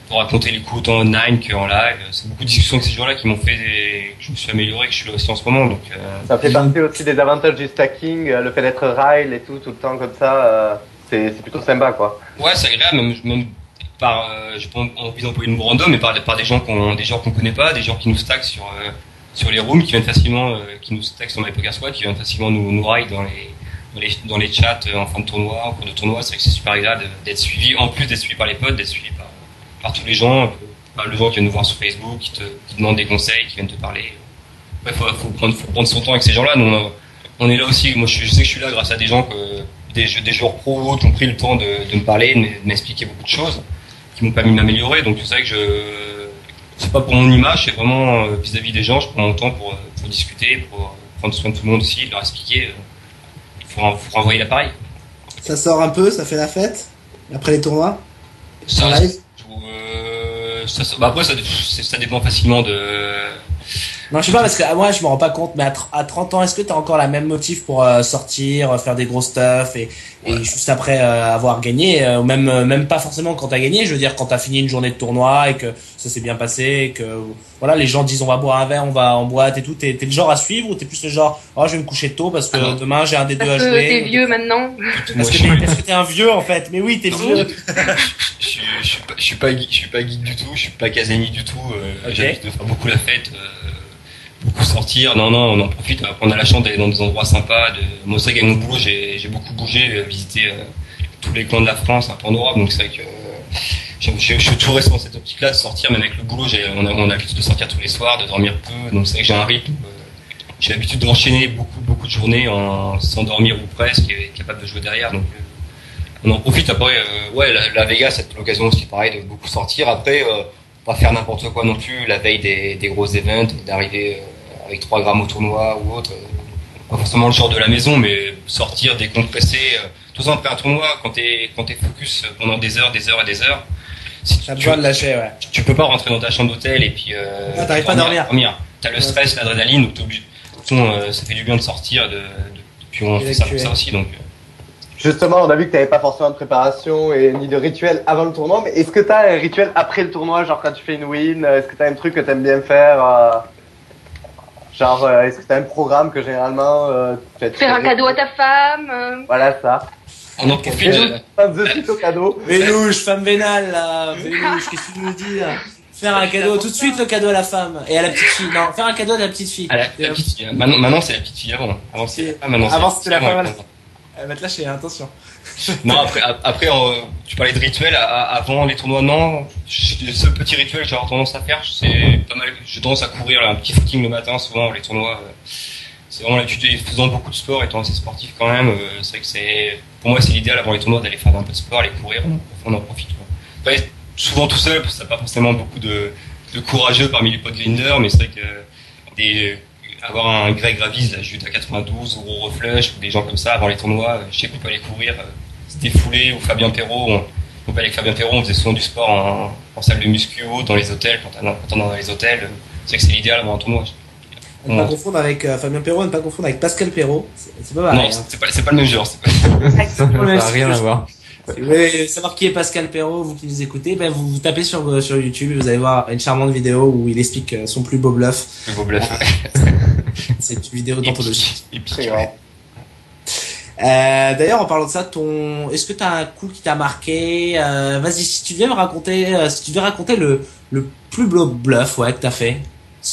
de raconter les coups autant en online qu'en live. C'est beaucoup de discussions avec ces joueurs-là qui m'ont fait que je me suis amélioré, que je suis là aussi en ce moment. Donc, ça fait partie aussi des avantages du stacking, le fait d'être rail et tout le temps comme ça, c'est plutôt sympa, quoi. Ouais, c'est agréable, même je pense envie d'employer le mot random, mais par des gens qu'on connaît pas, des gens qui nous stackent sur les rooms, qui viennent facilement, qui nous stackent sur MyPokerSquad, qui viennent facilement nous raid dans les chats en fin de tournoi, en cours de tournoi. C'est vrai que c'est super agréable d'être suivi, en plus d'être suivi par les potes, d'être suivi par tous les gens, par les gens qui viennent nous voir sur Facebook, qui demandent des conseils, qui viennent te parler. Ouais, faut prendre son temps avec ces gens-là. Nous, on est là aussi. Moi, je sais que je suis là grâce à des gens des joueurs pro ou autres qui ont pris le temps de me parler, de m'expliquer beaucoup de choses, qui m'ont permis de m'améliorer. Donc, c'est vrai que c'est pas pour mon image, c'est vraiment vis-à-vis des gens. Je prends mon temps pour discuter, pour prendre soin de tout le monde aussi, de leur expliquer. Faut renvoyer l'appareil. Ça sort un peu, ça fait la fête après les tournois. Ça, en live. Après, ça dépend facilement de. Non, je sais pas, parce que moi, je me rends pas compte, mais à 30 ans, est-ce que t'as encore la même motif pour sortir, faire des gros stuff et juste après avoir gagné, ou même pas forcément quand t'as gagné, je veux dire quand t'as fini une journée de tournoi et que ça s'est bien passé, et que voilà, les gens disent on va boire un verre, on va en boîte et tout, t'es le genre à suivre ou t'es plus le genre je vais me coucher tôt parce que demain j'ai un des deux à jouer. T'es vieux maintenant. Est-ce que t'es un vieux en fait? Mais oui, t'es vieux. Je suis pas geek du tout, je suis pas casanier du tout. J'habite de faire beaucoup la fête. Beaucoup sortir, non, on en profite. Après, on a la chance d'aller dans des endroits sympas. Moi, c'est vrai qu'avec mon boulot, j'ai beaucoup bougé, visité tous les coins de la France, un peu en Europe. Donc c'est vrai que je suis toujours resté dans cette optique-là de sortir. Même avec le boulot, on a l'habitude de sortir tous les soirs, de dormir peu. Donc c'est vrai que j'ai un rythme. J'ai l'habitude d'enchaîner beaucoup de journées sans dormir ou presque, et capable de jouer derrière. Donc on en profite. Après, la Vegas, c'est l'occasion aussi, pareil, de beaucoup sortir. Après, pas faire n'importe quoi non plus la veille des gros events, d'arriver avec 3 grammes au tournoi ou autre. Pas forcément le genre de la maison, mais sortir, décompresser. Tout ça après un tournoi, quand t'es focus pendant des heures, si t'as besoin de lâcher, ouais. Tu peux pas rentrer dans ta chambre d'hôtel et puis t'arrives pas à dormir. T'as le stress, l'adrénaline, donc t'es obligé. Ça fait du bien de sortir, puis on fait ça pour ça aussi, donc. Justement, on a vu que t'avais pas forcément de préparation et ni de rituel avant le tournoi, mais est-ce que t'as un rituel après le tournoi, genre quand tu fais une win? Est-ce que t'as un truc que t'aimes bien faire? Est-ce que t'as un programme que généralement tu fais faire un cadeau à ta femme? Voilà ça. On en profite. De suite au cadeau. Vélouche, femme vénale là. Vélouche, qu'est-ce que tu nous dis là? Faire un cadeau, tout de suite le cadeau à la femme et à la petite fille. Non, faire un cadeau à la petite fille. À la petite fille. Maintenant c'est la petite fille avant. Avant c'était la femme. Elle va te lâcher, attention. Non, après tu parlais de rituel avant les tournois. Non, le seul petit rituel que j'ai tendance à faire, c'est pas mal. J'ai tendance à courir un petit footing le matin, souvent avant les tournois. C'est vraiment l'habitude, faisant beaucoup de sport, étant assez sportif quand même. C'est vrai que pour moi c'est l'idéal avant les tournois d'aller faire un peu de sport, aller courir. On en profite. Après, souvent tout seul, parce que t'as pas forcément beaucoup de courageux parmi les potes grinders, mais c'est vrai que avoir un Greg Ravis, la Jute à 92, ou Gros Reflush, ou des gens comme ça avant les tournois, je sais qu'on peut aller courir, se défouler, ou Fabien Perrault, on peut aller avec Fabien Perrault, on faisait souvent du sport en salle de muscu ou dans les hôtels, quand on est dans les hôtels, c'est vrai que c'est l'idéal avant un tournoi. Ne pas confondre avec Fabien Perrault, ne pas confondre avec Pascal Perrault, c'est pas pareil. Non, c'est pas le même genre, Ça n'a rien à voir. Si vous voulez savoir qui est Pascal Perrault, vous qui nous écoutez, vous tapez sur YouTube et vous allez voir une charmante vidéo où il explique son plus beau bluff. Le beau bluff. C'est une vidéo d'anthologie. Ouais. D'ailleurs, en parlant de ça, est-ce que t'as un coup qui t'a marqué? Vas-y, si tu devais raconter le plus beau bluff, que t'as fait.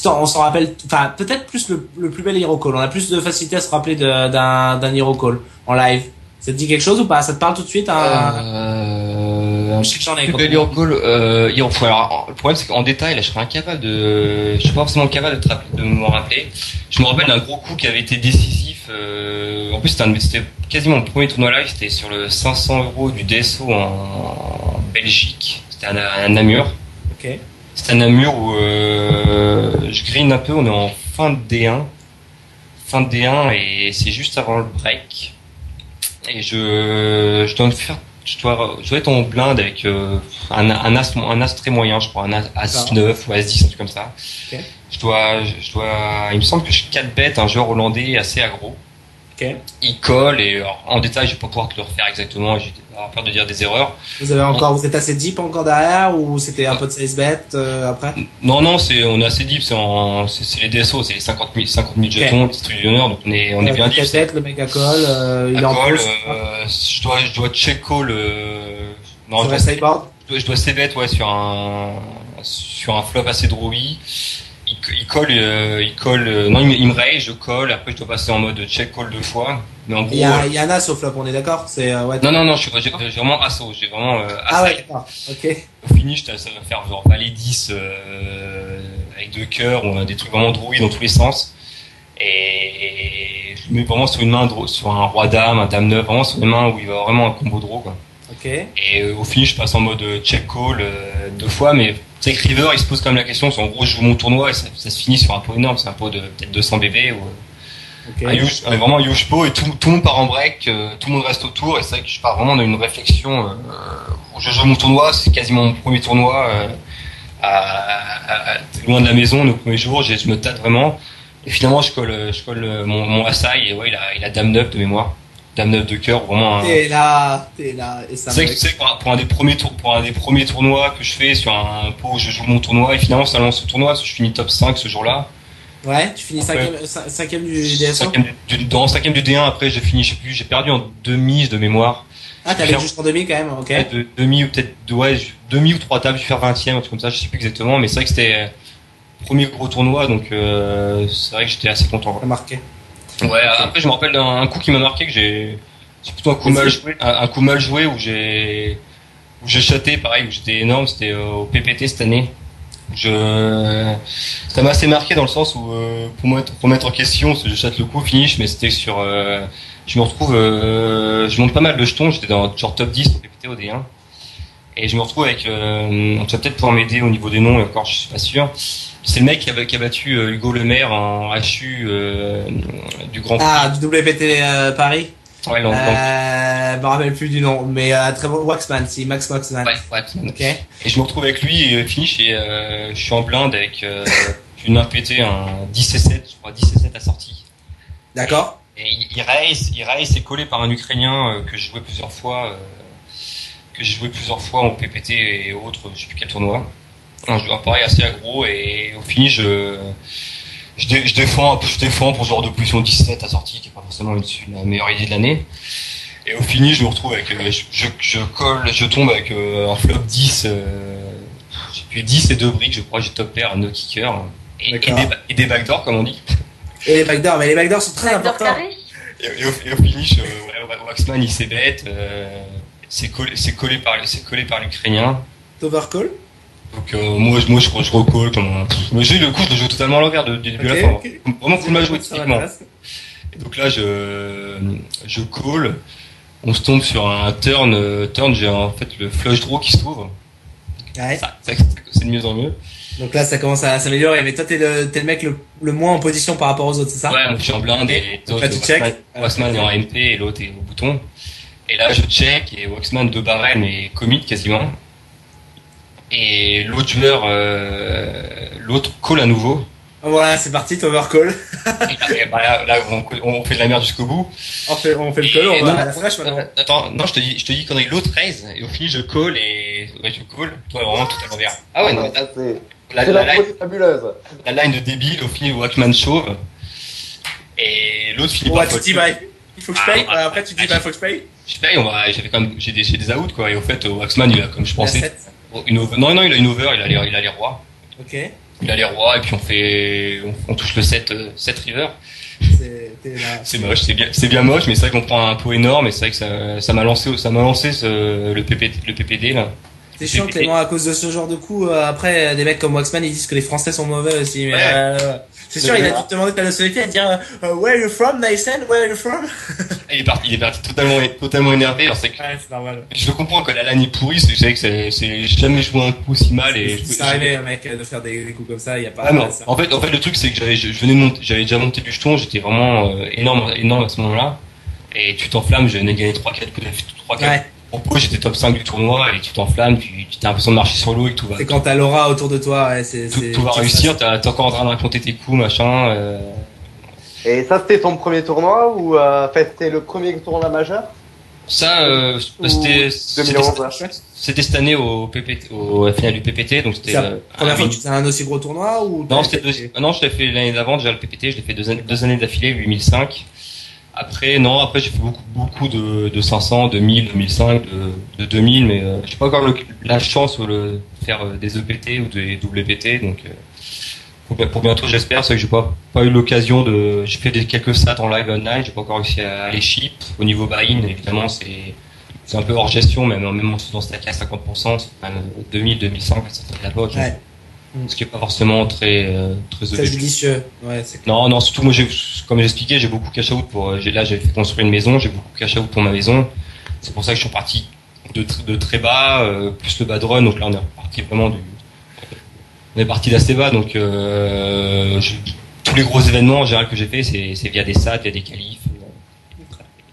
On s'en rappelle, enfin, peut-être plus le plus bel hero call. On a plus de facilité à se rappeler d'un hero call en live. Ça te dit quelque chose ou pas? Ça te parle tout de suite? Je sais que j'en ai. Alors, le problème c'est qu'en détail, là, je serais incapable je suis pas forcément capable de me rappeler. Je me rappelle d'un gros coup qui avait été décisif. En plus, c'était quasiment mon premier tournoi live. C'était sur le 500 € du DSO en Belgique. C'était à Namur. Ok. C'était à Namur où je green un peu. On est en fin de D1. Et c'est juste avant le break. Et je dois être en blind avec un as très moyen, je crois, un as 9 ou as 10, un truc comme ça. Okay. Il me semble que je 4 bêtes un joueur hollandais assez aggro. Okay. Il colle et alors, en détail je vais pas pouvoir te le refaire exactement, j'ai peur de dire des erreurs. Vous êtes assez deep encore derrière ou c'était un peu de 16 bêtes après? Non, on est assez deep, c'est les DSO, c'est les 50 000 jetons, le petit truc d'honneur, donc on est bien deep. Le mec à call, il est en call, je dois check call, non, sur le sideboard. je dois C-bet, ouais, sur un flop assez droï. Il colle, non, il me raise, je colle, après je dois passer en mode check call 2 fois. Mais en gros. Il y a un as au flop, on est d'accord? C'est, ouais. Non, j'ai vraiment asso, j'ai vraiment, ah ouais, d'accord. Ok. Au finish, ça va faire genre valet 10, avec 2 cœurs, on a des trucs vraiment droïdes dans tous les sens. Et je le mets vraiment sur une main, sur un roi dame, un dame 9, vraiment sur une main où il va vraiment un combo draw, quoi. Ok. Et au finish, je passe en mode check call 2 fois, mais tu sais que River, il se pose quand même la question, en gros, je joue mon tournoi et ça se finit sur un pot énorme, c'est un pot de peut-être 200 bébés ou vraiment huge pot, et tout le monde part en break, tout le monde reste autour, et c'est vrai que je pars vraiment dans une réflexion où je joue mon tournoi, c'est quasiment mon premier tournoi loin de la maison, le premier jour, je me tâte vraiment, et finalement je colle mon Asai, et ouais, il a dame 9 de mémoire. Dame 9 de cœur, vraiment. T'es là, et ça. C'est pour un des premiers tournois que je fais sur un pot où je joue mon tournoi, et finalement ça lance ce tournoi, parce que je finis top 5 ce jour-là. Ouais, tu finis 5ème du DSO? 5ème du D1, après j'ai fini, je sais plus, j'ai perdu en demi de mémoire. Ah, t'avais juste en demi quand même, ok. De demi ou peut-être, demi ou 3 tables, je vais faire 20ème, un truc comme ça, je sais plus exactement, mais c'est vrai que c'était premier gros tournoi, donc c'est vrai que j'étais assez content. Ça marqué. Ouais, après je me rappelle d'un coup qui m'a marqué, que c'est plutôt un coup mal joué où j'ai chaté, pareil, où j'étais énorme, c'était au PPT cette année. Ça m'a assez marqué dans le sens où pour mettre en question, je chatte le coup finish, mais c'était sur je me retrouve je monte pas mal de jetons, j'étais dans genre top 10 au PPT au D1. Et je me retrouve avec tu vas peut-être pouvoir m'aider au niveau des noms, et encore je suis pas sûr. C'est le mec qui a battu Hugo Lemaire en HU du Grand Prix. Ah, du WPT Paris. Ouais, je me rappelle plus du nom, mais très bon. Waxman, c'est Max Waxman. Ouais, Waxman. Ok. Et je me retrouve avec lui et finish, et je suis en blinde avec une RPT, un 10 et 7, je crois 10 et 7 à sortie. D'accord. Et il race, c'est collé par un Ukrainien que j'ai joué plusieurs fois en PPT et autres, je sais plus quel tournoi. Un joueur pareil assez aggro, et au finish je défends pour ce genre de position 17 à sortie, qui est pas forcément la meilleure idée de l'année. Et au finish je me retrouve avec je tombe avec un flop 10, j'ai plus 10 et 2 briques, je crois, j'ai top pair, un no kicker et des backdoors comme on dit. Et les backdoors, mais les backdoors sont très importants. Et au finish Waxman il s'est bête, c'est collé par l'Ukrainien. T'overcall? Donc moi je recolle comme mais j'ai le coup, je le joue totalement à l'envers du début à la fin. Okay. Vraiment cool mal joué techniquement. Et donc là je call, on se tombe sur un turn, j'ai en fait le flush draw qui s'ouvre. Ouais. C'est de mieux en mieux. Donc là ça commence à s'améliorer, mais toi t'es le mec le moins en position par rapport aux autres, c'est ça? Ouais, je suis en blinde, et donc là tu check. Waxman est en MP et l'autre est au bouton. Et là je check, et Waxman 2 barrels mais commit quasiment. Et l'autre joueur, l'autre call à nouveau. Voilà, c'est parti, t'overcall. Là, on fait de la merde jusqu'au bout. On fait le call, on va à la fraîche maintenant. Attends, non, je te dis qu'on a eu l'autre raise, et au final je call, et ouais, je call, toi vraiment tout à l'envers. Ah ouais, non, la line fabuleuse. La line de débile, au final Waxman chauve, et l'autre finit par. Ouais, tu dis bye. Il faut que je paye. Après tu dis bah faut que je paye. Je paye, j'avais quand même, j'ai des outs quoi, et au fait Waxman il a, comme je pensais. Non, il a une over, il a les rois. Ok. Il a les rois, et puis on touche le 7 river. C'est moche, c'est bien moche, mais c'est vrai qu'on prend un pot énorme, et c'est vrai que ça m'a lancé le PPD là. C'est chiant Clément, à cause de ce genre de coup, après des mecs comme Waxman ils disent que les Français sont mauvais aussi, mais c'est sûr, il a dû te demander ta nationalité, à dire where are you from, Nysen, where are you from? Il est parti totalement énervé, alors c'est que c'est normal. Je comprends que la lane est pourrie, c'est vrai que c'est jamais joué un coup si mal, et c'est arrivé un mec de faire des coups comme ça, il y a pas ça. En fait le truc c'est que j'avais déjà monté du jeton, j'étais vraiment énorme à ce moment-là, et tu t'enflammes, je venais de gagner 3-4 coups de 3-4. Ouais. En pro, j'étais top 5 du tournoi, et tu t'enflammes, tu as l'impression de marcher sur l'eau, et que tout va. C'est quand t'as l'aura autour de toi, ouais, tout va réussir, t'es encore en train de raconter tes coups, machin. Et ça, c'était ton premier tournoi, ou c'était le premier tournoi majeur? Ça, c'était 2011. C'était cette année au final du PPT, donc c'était. La première fois que tu faisais un aussi gros tournoi, ou? Non, je l'ai fait l'année d'avant, déjà le PPT, je l'ai fait deux années d'affilée, 8005. Après, non, après j'ai fait beaucoup de 500, de 1000, de 1005, de 2000, mais j'ai pas encore la chance de faire des EPT ou des WPT, donc pour bientôt j'espère. C'est vrai que j'ai pas eu l'occasion j'ai fait quelques stats en live online, j'ai pas encore réussi à les ship. Au niveau buy-in, évidemment, c'est un peu hors gestion, même en se faisant stacker à 50%, c'est quand même 2000, 2100, ça fait de la poche. Ouais. Ce qui est pas forcément très Très judicieux. Ouais, c'est clair. Non, surtout moi, comme j'expliquais, j'ai beaucoup cash out là, j'ai fait construire une maison, j'ai beaucoup cash out pour ma maison. C'est pour ça que je suis parti de très bas, plus le bad run. Donc là, on est reparti vraiment on est parti d'assez bas. Donc tous les gros événements en général que j'ai fait, c'est via des sats, via des qualifs.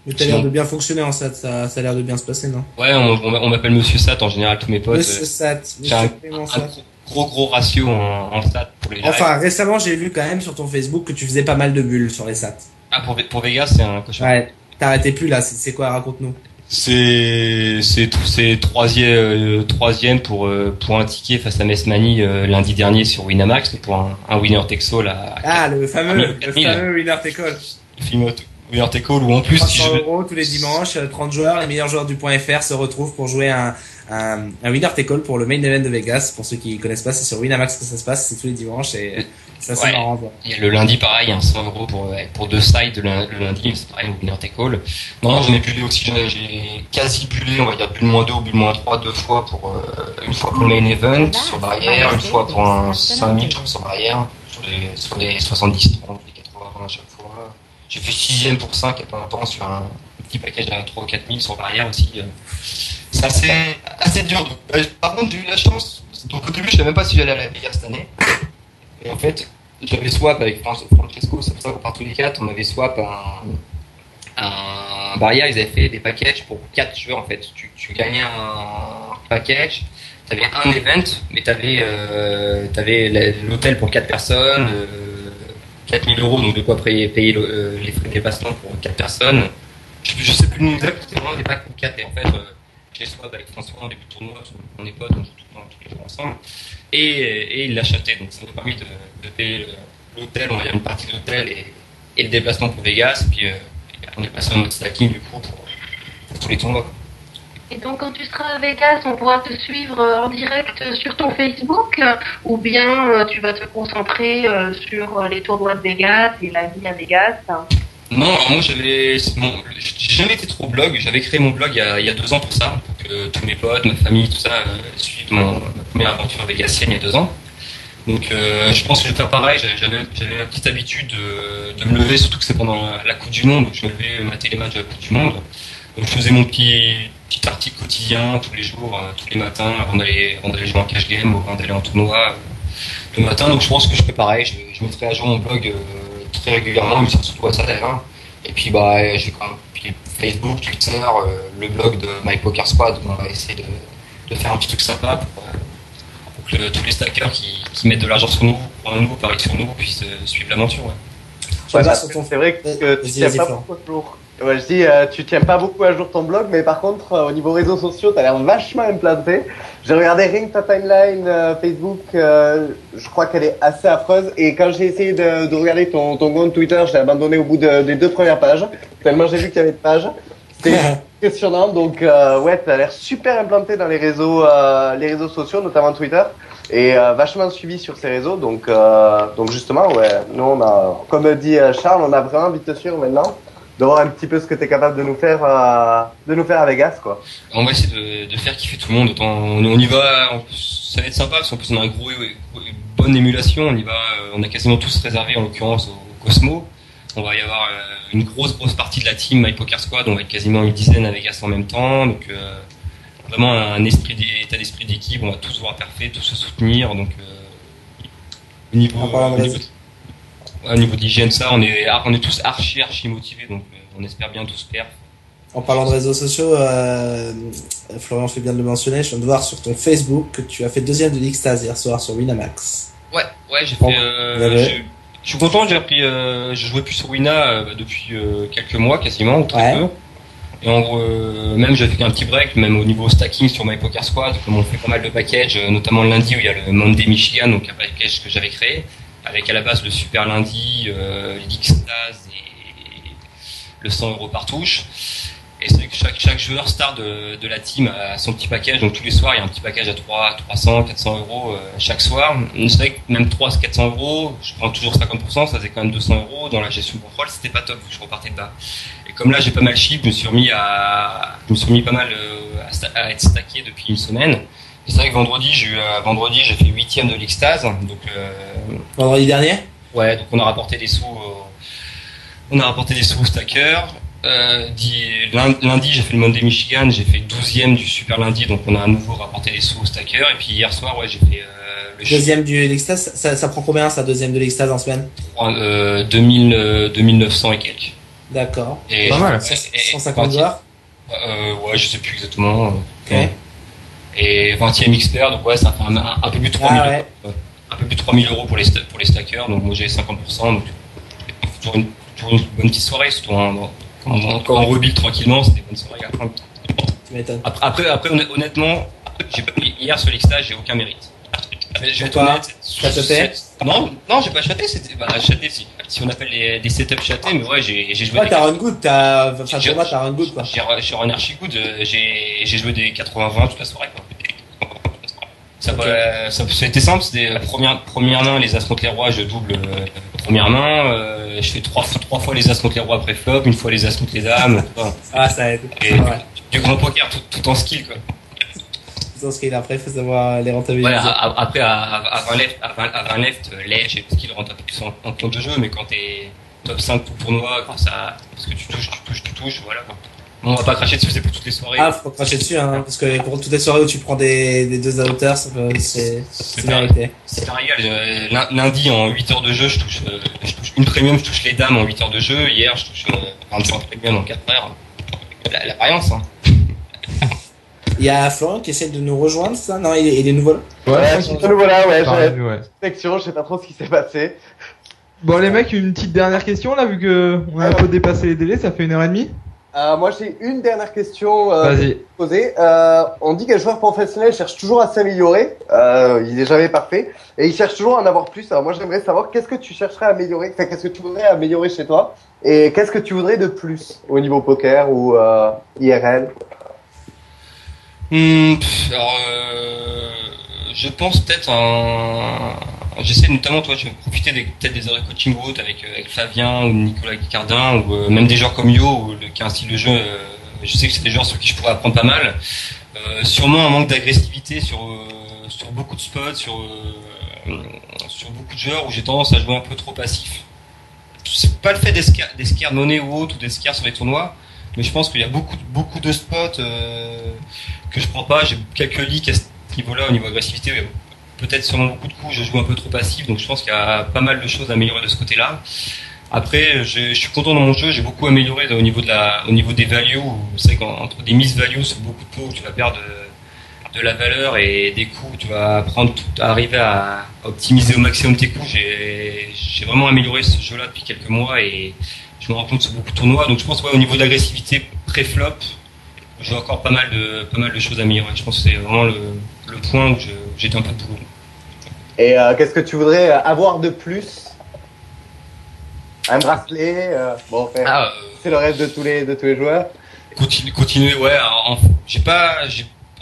Mais t'as l'air de bien fonctionner en SAT, ça a l'air de bien se passer, non? Ouais, on m'appelle Monsieur Sat en général, tous mes potes. Monsieur Sat, J'ai un gros ratio en stats pour les lives. Enfin, récemment, j'ai vu quand même sur ton Facebook que tu faisais pas mal de bulles sur les SAT. Ah, pour Vegas, c'est un cauchemar. Ouais. T'arrêtais plus là, c'est quoi? Raconte-nous. C'est troisième pour un ticket face à Messmani lundi dernier sur Winamax, pour un winner takes all le fameux winner take all. Winner take all, ou en plus 300 € tous les dimanches, 30 joueurs, les meilleurs joueurs du .fr se retrouvent pour jouer un winner take all pour le main event de Vegas. Pour ceux qui connaissent pas, c'est sur Winamax que ça se passe, c'est tous les dimanches et ça c'est marrant. Il y a le lundi pareil, 100 € pour deux sides le lundi, c'est pareil, winner take all. Non, j'en ai bullé aussi, j'ai quasi bullé, on va dire bulle -2 ou bulle -3 deux fois une fois pour le main event sur barrière, une fois pour un 5000 sur barrière, sur les 70, 30, les 80 à chaque fois. J'ai fait 6ème pour 5 il y a pas longtemps sur un petit package à 3 ou 4000 sur barrière aussi. C'est assez dur. Donc, par contre, j'ai eu la chance. Donc au début, je savais même pas si j'allais à la Vegas cette année. Et en fait, j'avais swap avec Francesco, c'est pour ça qu'on part tous les 4. On avait swap un barrière. Ils avaient fait des packages pour 4 joueurs en fait. Tu gagnais un package. T'avais un event, mais t'avais l'hôtel pour 4 personnes. 4000 €, donc de quoi payer les frais de déplacement pour 4 personnes. Je sais plus le nom exact, c'était vraiment des packs pour 4. Et en fait, j'ai swap avec François en début de tournoi, on est potes, on joue tout le temps, tous les jours ensemble. Et il l'achetait, donc ça m'a permis de payer l'hôtel, on va dire une partie de l'hôtel et le déplacement pour Vegas. Et puis on est passé en mode stacking du coup pour tous les tournois. Et donc quand tu seras à Vegas, on pourra te suivre en direct sur ton Facebook ou bien tu vas te concentrer sur les tournois de Vegas et la vie à Vegas? Non, alors moi j'ai jamais été trop blog, j'avais créé mon blog il y a 2 ans pour ça, pour que tous mes potes, ma famille, tout ça suivent ma première aventure végassienne il y a 2 ans. Donc je pense que je vais faire pareil, j'avais la petite habitude de me lever, surtout que c'est pendant la Coupe du Monde, donc je me levais mater les matchs de la Coupe du Monde. Donc je faisais mon petit article quotidien tous les jours, tous les matins, avant d'aller jouer en cash game ou avant d'aller en tournoi le matin. Donc je pense que je fais pareil, je mettrai à jour mon blog très régulièrement, mais c'est surtout à ça d'ailleurs. Et puis j'ai quand même Facebook, Twitter, le blog de My Poker Squad, où on va essayer de faire un petit truc sympa pour que tous les stackers qui mettent de l'argent sur nous, pour un nouveau pari sur nous, puissent suivre l'aventure. Ouais, c'est vrai que tu tiens pas beaucoup à jour. Ouais, je dis, tu tiens pas beaucoup à jour ton blog, mais par contre, au niveau réseaux sociaux, t'as l'air vachement implanté. J'ai regardé rien que ta timeline Facebook, je crois qu'elle est assez affreuse. Et quand j'ai essayé de regarder ton compte Twitter, j'ai abandonné au bout des 2 premières pages, tellement j'ai vu qu'il y avait de pages. C'était impressionnant. Donc, ouais, t'as l'air super implanté dans les réseaux sociaux, notamment Twitter. Et vachement suivi sur ces réseaux. Donc justement, ouais, nous on a, comme dit Charles, on a vraiment envie de te suivre maintenant, de voir un petit peu ce que tu es capable de nous faire à Vegas, quoi. On va essayer de faire kiffer tout le monde. Autant on y va, ça va être sympa parce qu'en plus on a une bonne émulation. On y va, on a quasiment tous réservé en l'occurrence au Cosmo. On va y avoir une grosse partie de la team My Poker Squad. On va être quasiment une dizaine à Vegas en même temps. Donc vraiment un état d'esprit d'équipe. On va tous voir parfait, tous se soutenir. Donc au niveau d'hygiène, ça, on est tous archi motivés, donc on espère bien tous perdre. En parlant de réseaux sociaux, Florian fait bien de le mentionner, je viens de voir sur ton Facebook que tu as fait 2e de l'Xtase hier soir sur Winamax. Ouais, j'ai fait. Je suis content, je jouais plus sur Wina depuis quelques mois quasiment, ou très peu. Et en gros, même j'ai fait un petit break, même au niveau stacking sur My Poker Squad, comme on fait pas mal de packages, notamment le lundi où il y a le Monday Michigan, donc un package que j'avais créé, avec à la base le Super Lundi, l'Xtase et le 100 € par touche. Et c'est vrai que chaque joueur star de la team a son petit package. Donc tous les soirs, il y a un petit package à 300, 400 € chaque soir. C'est vrai que même 400 €, je prends toujours 50%, ça faisait quand même 200 € dans la gestion de contrôle. C'était pas top, je repartais de bas. Et comme là, j'ai pas mal chip, je me suis remis pas mal à être stacké depuis une semaine. Et c'est vrai que vendredi, j'ai fait 8e de l'Extase. Donc Vendredi dernier? ouais, donc on a rapporté des sous au stacker. Lundi, j'ai fait le Monday Michigan, j'ai fait 12e du Super Lundi, donc on a à nouveau rapporté des sous au stacker. Et puis hier soir, ouais, j'ai fait le deuxième de l'Extase. Ça prend combien, ça, deuxième de l'Extase en semaine? 2900 et quelques. D'accord. Et pas mal. 150 joueurs. Ouais, je sais plus exactement. Ok. Et 20e expert, donc ouais, ça fait un peu plus de 3000 Ah ouais. un peu plus de 3000 € pour les stackers. Donc moi j'ai 50%, donc toujours une bonne petite soirée, surtout encore en rebuild tranquillement, c'était une bonne soirée à prendre. Tu m'étonnes. Après, honnêtement, hier sur l'Extase, j'ai aucun mérite. Je vais être honnête. T'as chaté? Non, j'ai pas chaté, chaté si on appelle des setups chatés, mais ouais, j'ai joué. Ouais, t'as run good, t'as run good, quoi. J'ai run archi good, j'ai joué des 80-20 toute la soirée, quoi. Ça a été simple, c'était première main, les as contre les rois, je double première main, je fais trois fois les as contre les rois après flop, une fois les as contre les dames. Ah, ça aide. Et du grand poker tout en skill, quoi. Tout en skill, après, il faut savoir les rentabiliser. Ouais, après, à 20 left, l'edge et le skill rentre un peu plus en compte de jeu, mais quand t'es top 5 tout tournoi, parce que tu touches, voilà, quoi. Bon, on va pas cracher dessus, c'est pour toutes les soirées. Ah, faut cracher dessus, hein, parce que pour toutes les soirées où tu prends des deux outers, c'est mérité. C'est un régal. Lundi, en 8 heures de jeu, je touche une premium, je touche les dames en 8 heures de jeu. Hier, je touche 25 premium en 4 heures. La variance, hein. Il y a Florian qui essaie de nous rejoindre, ça? Non, il est nouveau là? Ouais, je suis de nouveau là, ouais, Pareil, j'ai ouais. section, je sais pas trop ce qui s'est passé. Bon les mecs, une petite dernière question là, vu que on a un peu dépassé les délais, ça fait 1h30. Moi, j'ai une dernière question Vas-y. posée. On dit qu'un joueur professionnel cherche toujours à s'améliorer. Il est jamais parfait. Et il cherche toujours à en avoir plus. Alors moi, j'aimerais savoir qu'est-ce que tu chercherais à améliorer. Enfin, qu'est-ce que tu voudrais améliorer chez toi. Et qu'est-ce que tu voudrais de plus au niveau poker ou IRL. Alors, je pense peut-être j'essaie notamment, toi, je vais profiter peut-être des heures de coaching ou autres avec Flavien ou Nicolas Cardin ou même des joueurs comme Yo qui a un style de jeu. Je sais que c'est des joueurs sur qui je pourrais apprendre pas mal. Sûrement un manque d'agressivité sur beaucoup de spots, sur beaucoup de joueurs où j'ai tendance à jouer un peu trop passif. C'est pas le fait d'esquire monnaie ou autre ou d'esquire sur les tournois, mais je pense qu'il y a beaucoup de spots que je prends pas. J'ai quelques leaks à ce niveau-là au niveau agressivité. Peut-être sûrement beaucoup de coups, je joue un peu trop passif, donc je pense qu'il y a pas mal de choses à améliorer de ce côté-là. Après, je suis content dans mon jeu, j'ai beaucoup amélioré au niveau des values. C'est vrai qu'entre des miss values sur beaucoup de pots où tu vas perdre de la valeur et des coups où tu vas arriver à optimiser au maximum tes coups, j'ai vraiment amélioré ce jeu-là depuis quelques mois et je me rends compte sur beaucoup de tournois. Donc je pense au niveau de l'agressivité pré-flop, j'ai encore pas mal de choses à améliorer. Je pense que c'est vraiment le point où j'ai un peu de boulot. Et qu'est-ce que tu voudrais avoir de plus? Un bracelet, c'est le rêve de tous les joueurs. Continuer, ouais.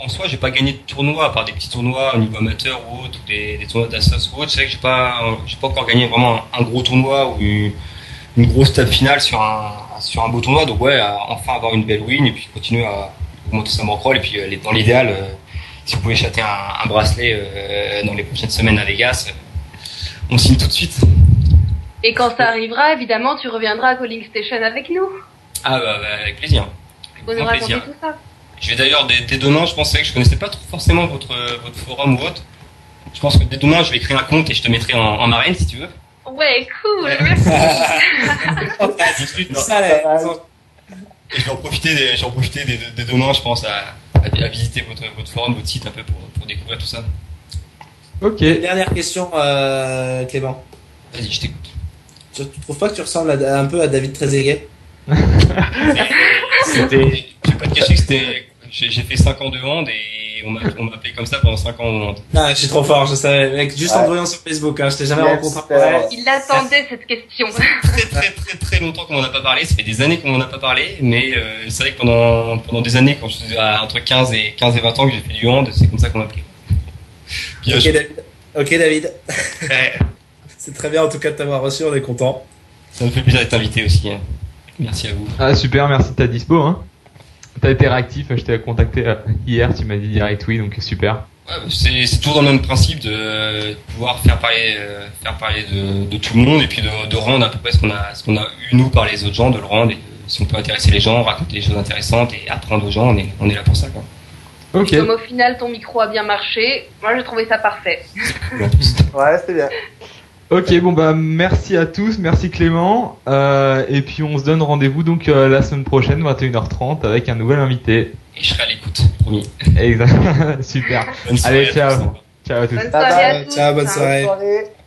En soi, j'ai pas gagné de tournoi, à part des petits tournois au niveau amateur ou autre, ou des tournois d'Assos ou autre. C'est vrai que j'ai pas encore gagné vraiment un gros tournoi ou une grosse table finale sur un beau tournoi. Donc ouais, enfin avoir une belle win et puis continuer à augmenter sa bankroll. Et puis dans l'idéal, si vous pouvez chater un bracelet dans les prochaines semaines à Vegas, on signe tout de suite. Et quand ça arrivera, évidemment, tu reviendras à Calling Station avec nous. Ah bah avec plaisir. Pour nous raconter tout ça. Je vais d'ailleurs dès demain, je pensais que je connaissais pas trop forcément votre forum ou autre. Je pense que dès demain, je vais créer un compte et je te mettrai en marraine si tu veux. Ouais, cool, merci. Et je vais en profiter dès demain, je pense, à visiter votre forum, votre site un peu pour découvrir tout ça. Ok. Dernière question, Clément. Vas-y, je t'écoute. Tu trouves pas que tu ressembles un peu à David Trezeguet? Je vais pas te cacher que j'ai fait 5 ans de hand et on m'a appelé comme ça pendant 5 ans au monde. Ah, je suis trop fort, je savais, mec, juste en te voyant sur Facebook, hein, je t'ai jamais rencontré. Ouais. Il attendait cette question. Très longtemps qu'on m'en a pas parlé, ça fait des années qu'on m'en a pas parlé, mais c'est vrai que pendant des années, quand je faisais entre 15 et 20 ans que j'ai fait du hand, c'est comme ça qu'on m'a appelé. Ok David. Ouais. C'est très bien en tout cas de t'avoir reçu, on est content. Ça me fait plaisir d'être invité aussi. Hein. Merci à vous. Ah super, merci de ta dispo. Hein. T'as été réactif, je t'ai contacté hier, tu m'as dit direct oui, donc super. Ouais, c'est toujours dans le même principe de pouvoir faire parler de tout le monde et puis de rendre à peu près ce qu'on a eu nous par les autres gens, de le rendre et si on peut intéresser les gens, raconter des choses intéressantes et apprendre aux gens, on est là pour ça quoi. Ok. Comme au final ton micro a bien marché, moi j'ai trouvé ça parfait. Ouais, c'était bien. Ok, bon bah merci à tous, merci Clément, et puis on se donne rendez-vous donc la semaine prochaine 21h30 avec un nouvel invité. Et je serai à l'écoute, promis. Exact, super. Bonne soirée Allez, à ciao. tous. Ciao à tous. Bonne soirée à tous. Ciao, bonne hein. soirée. Bonne soirée.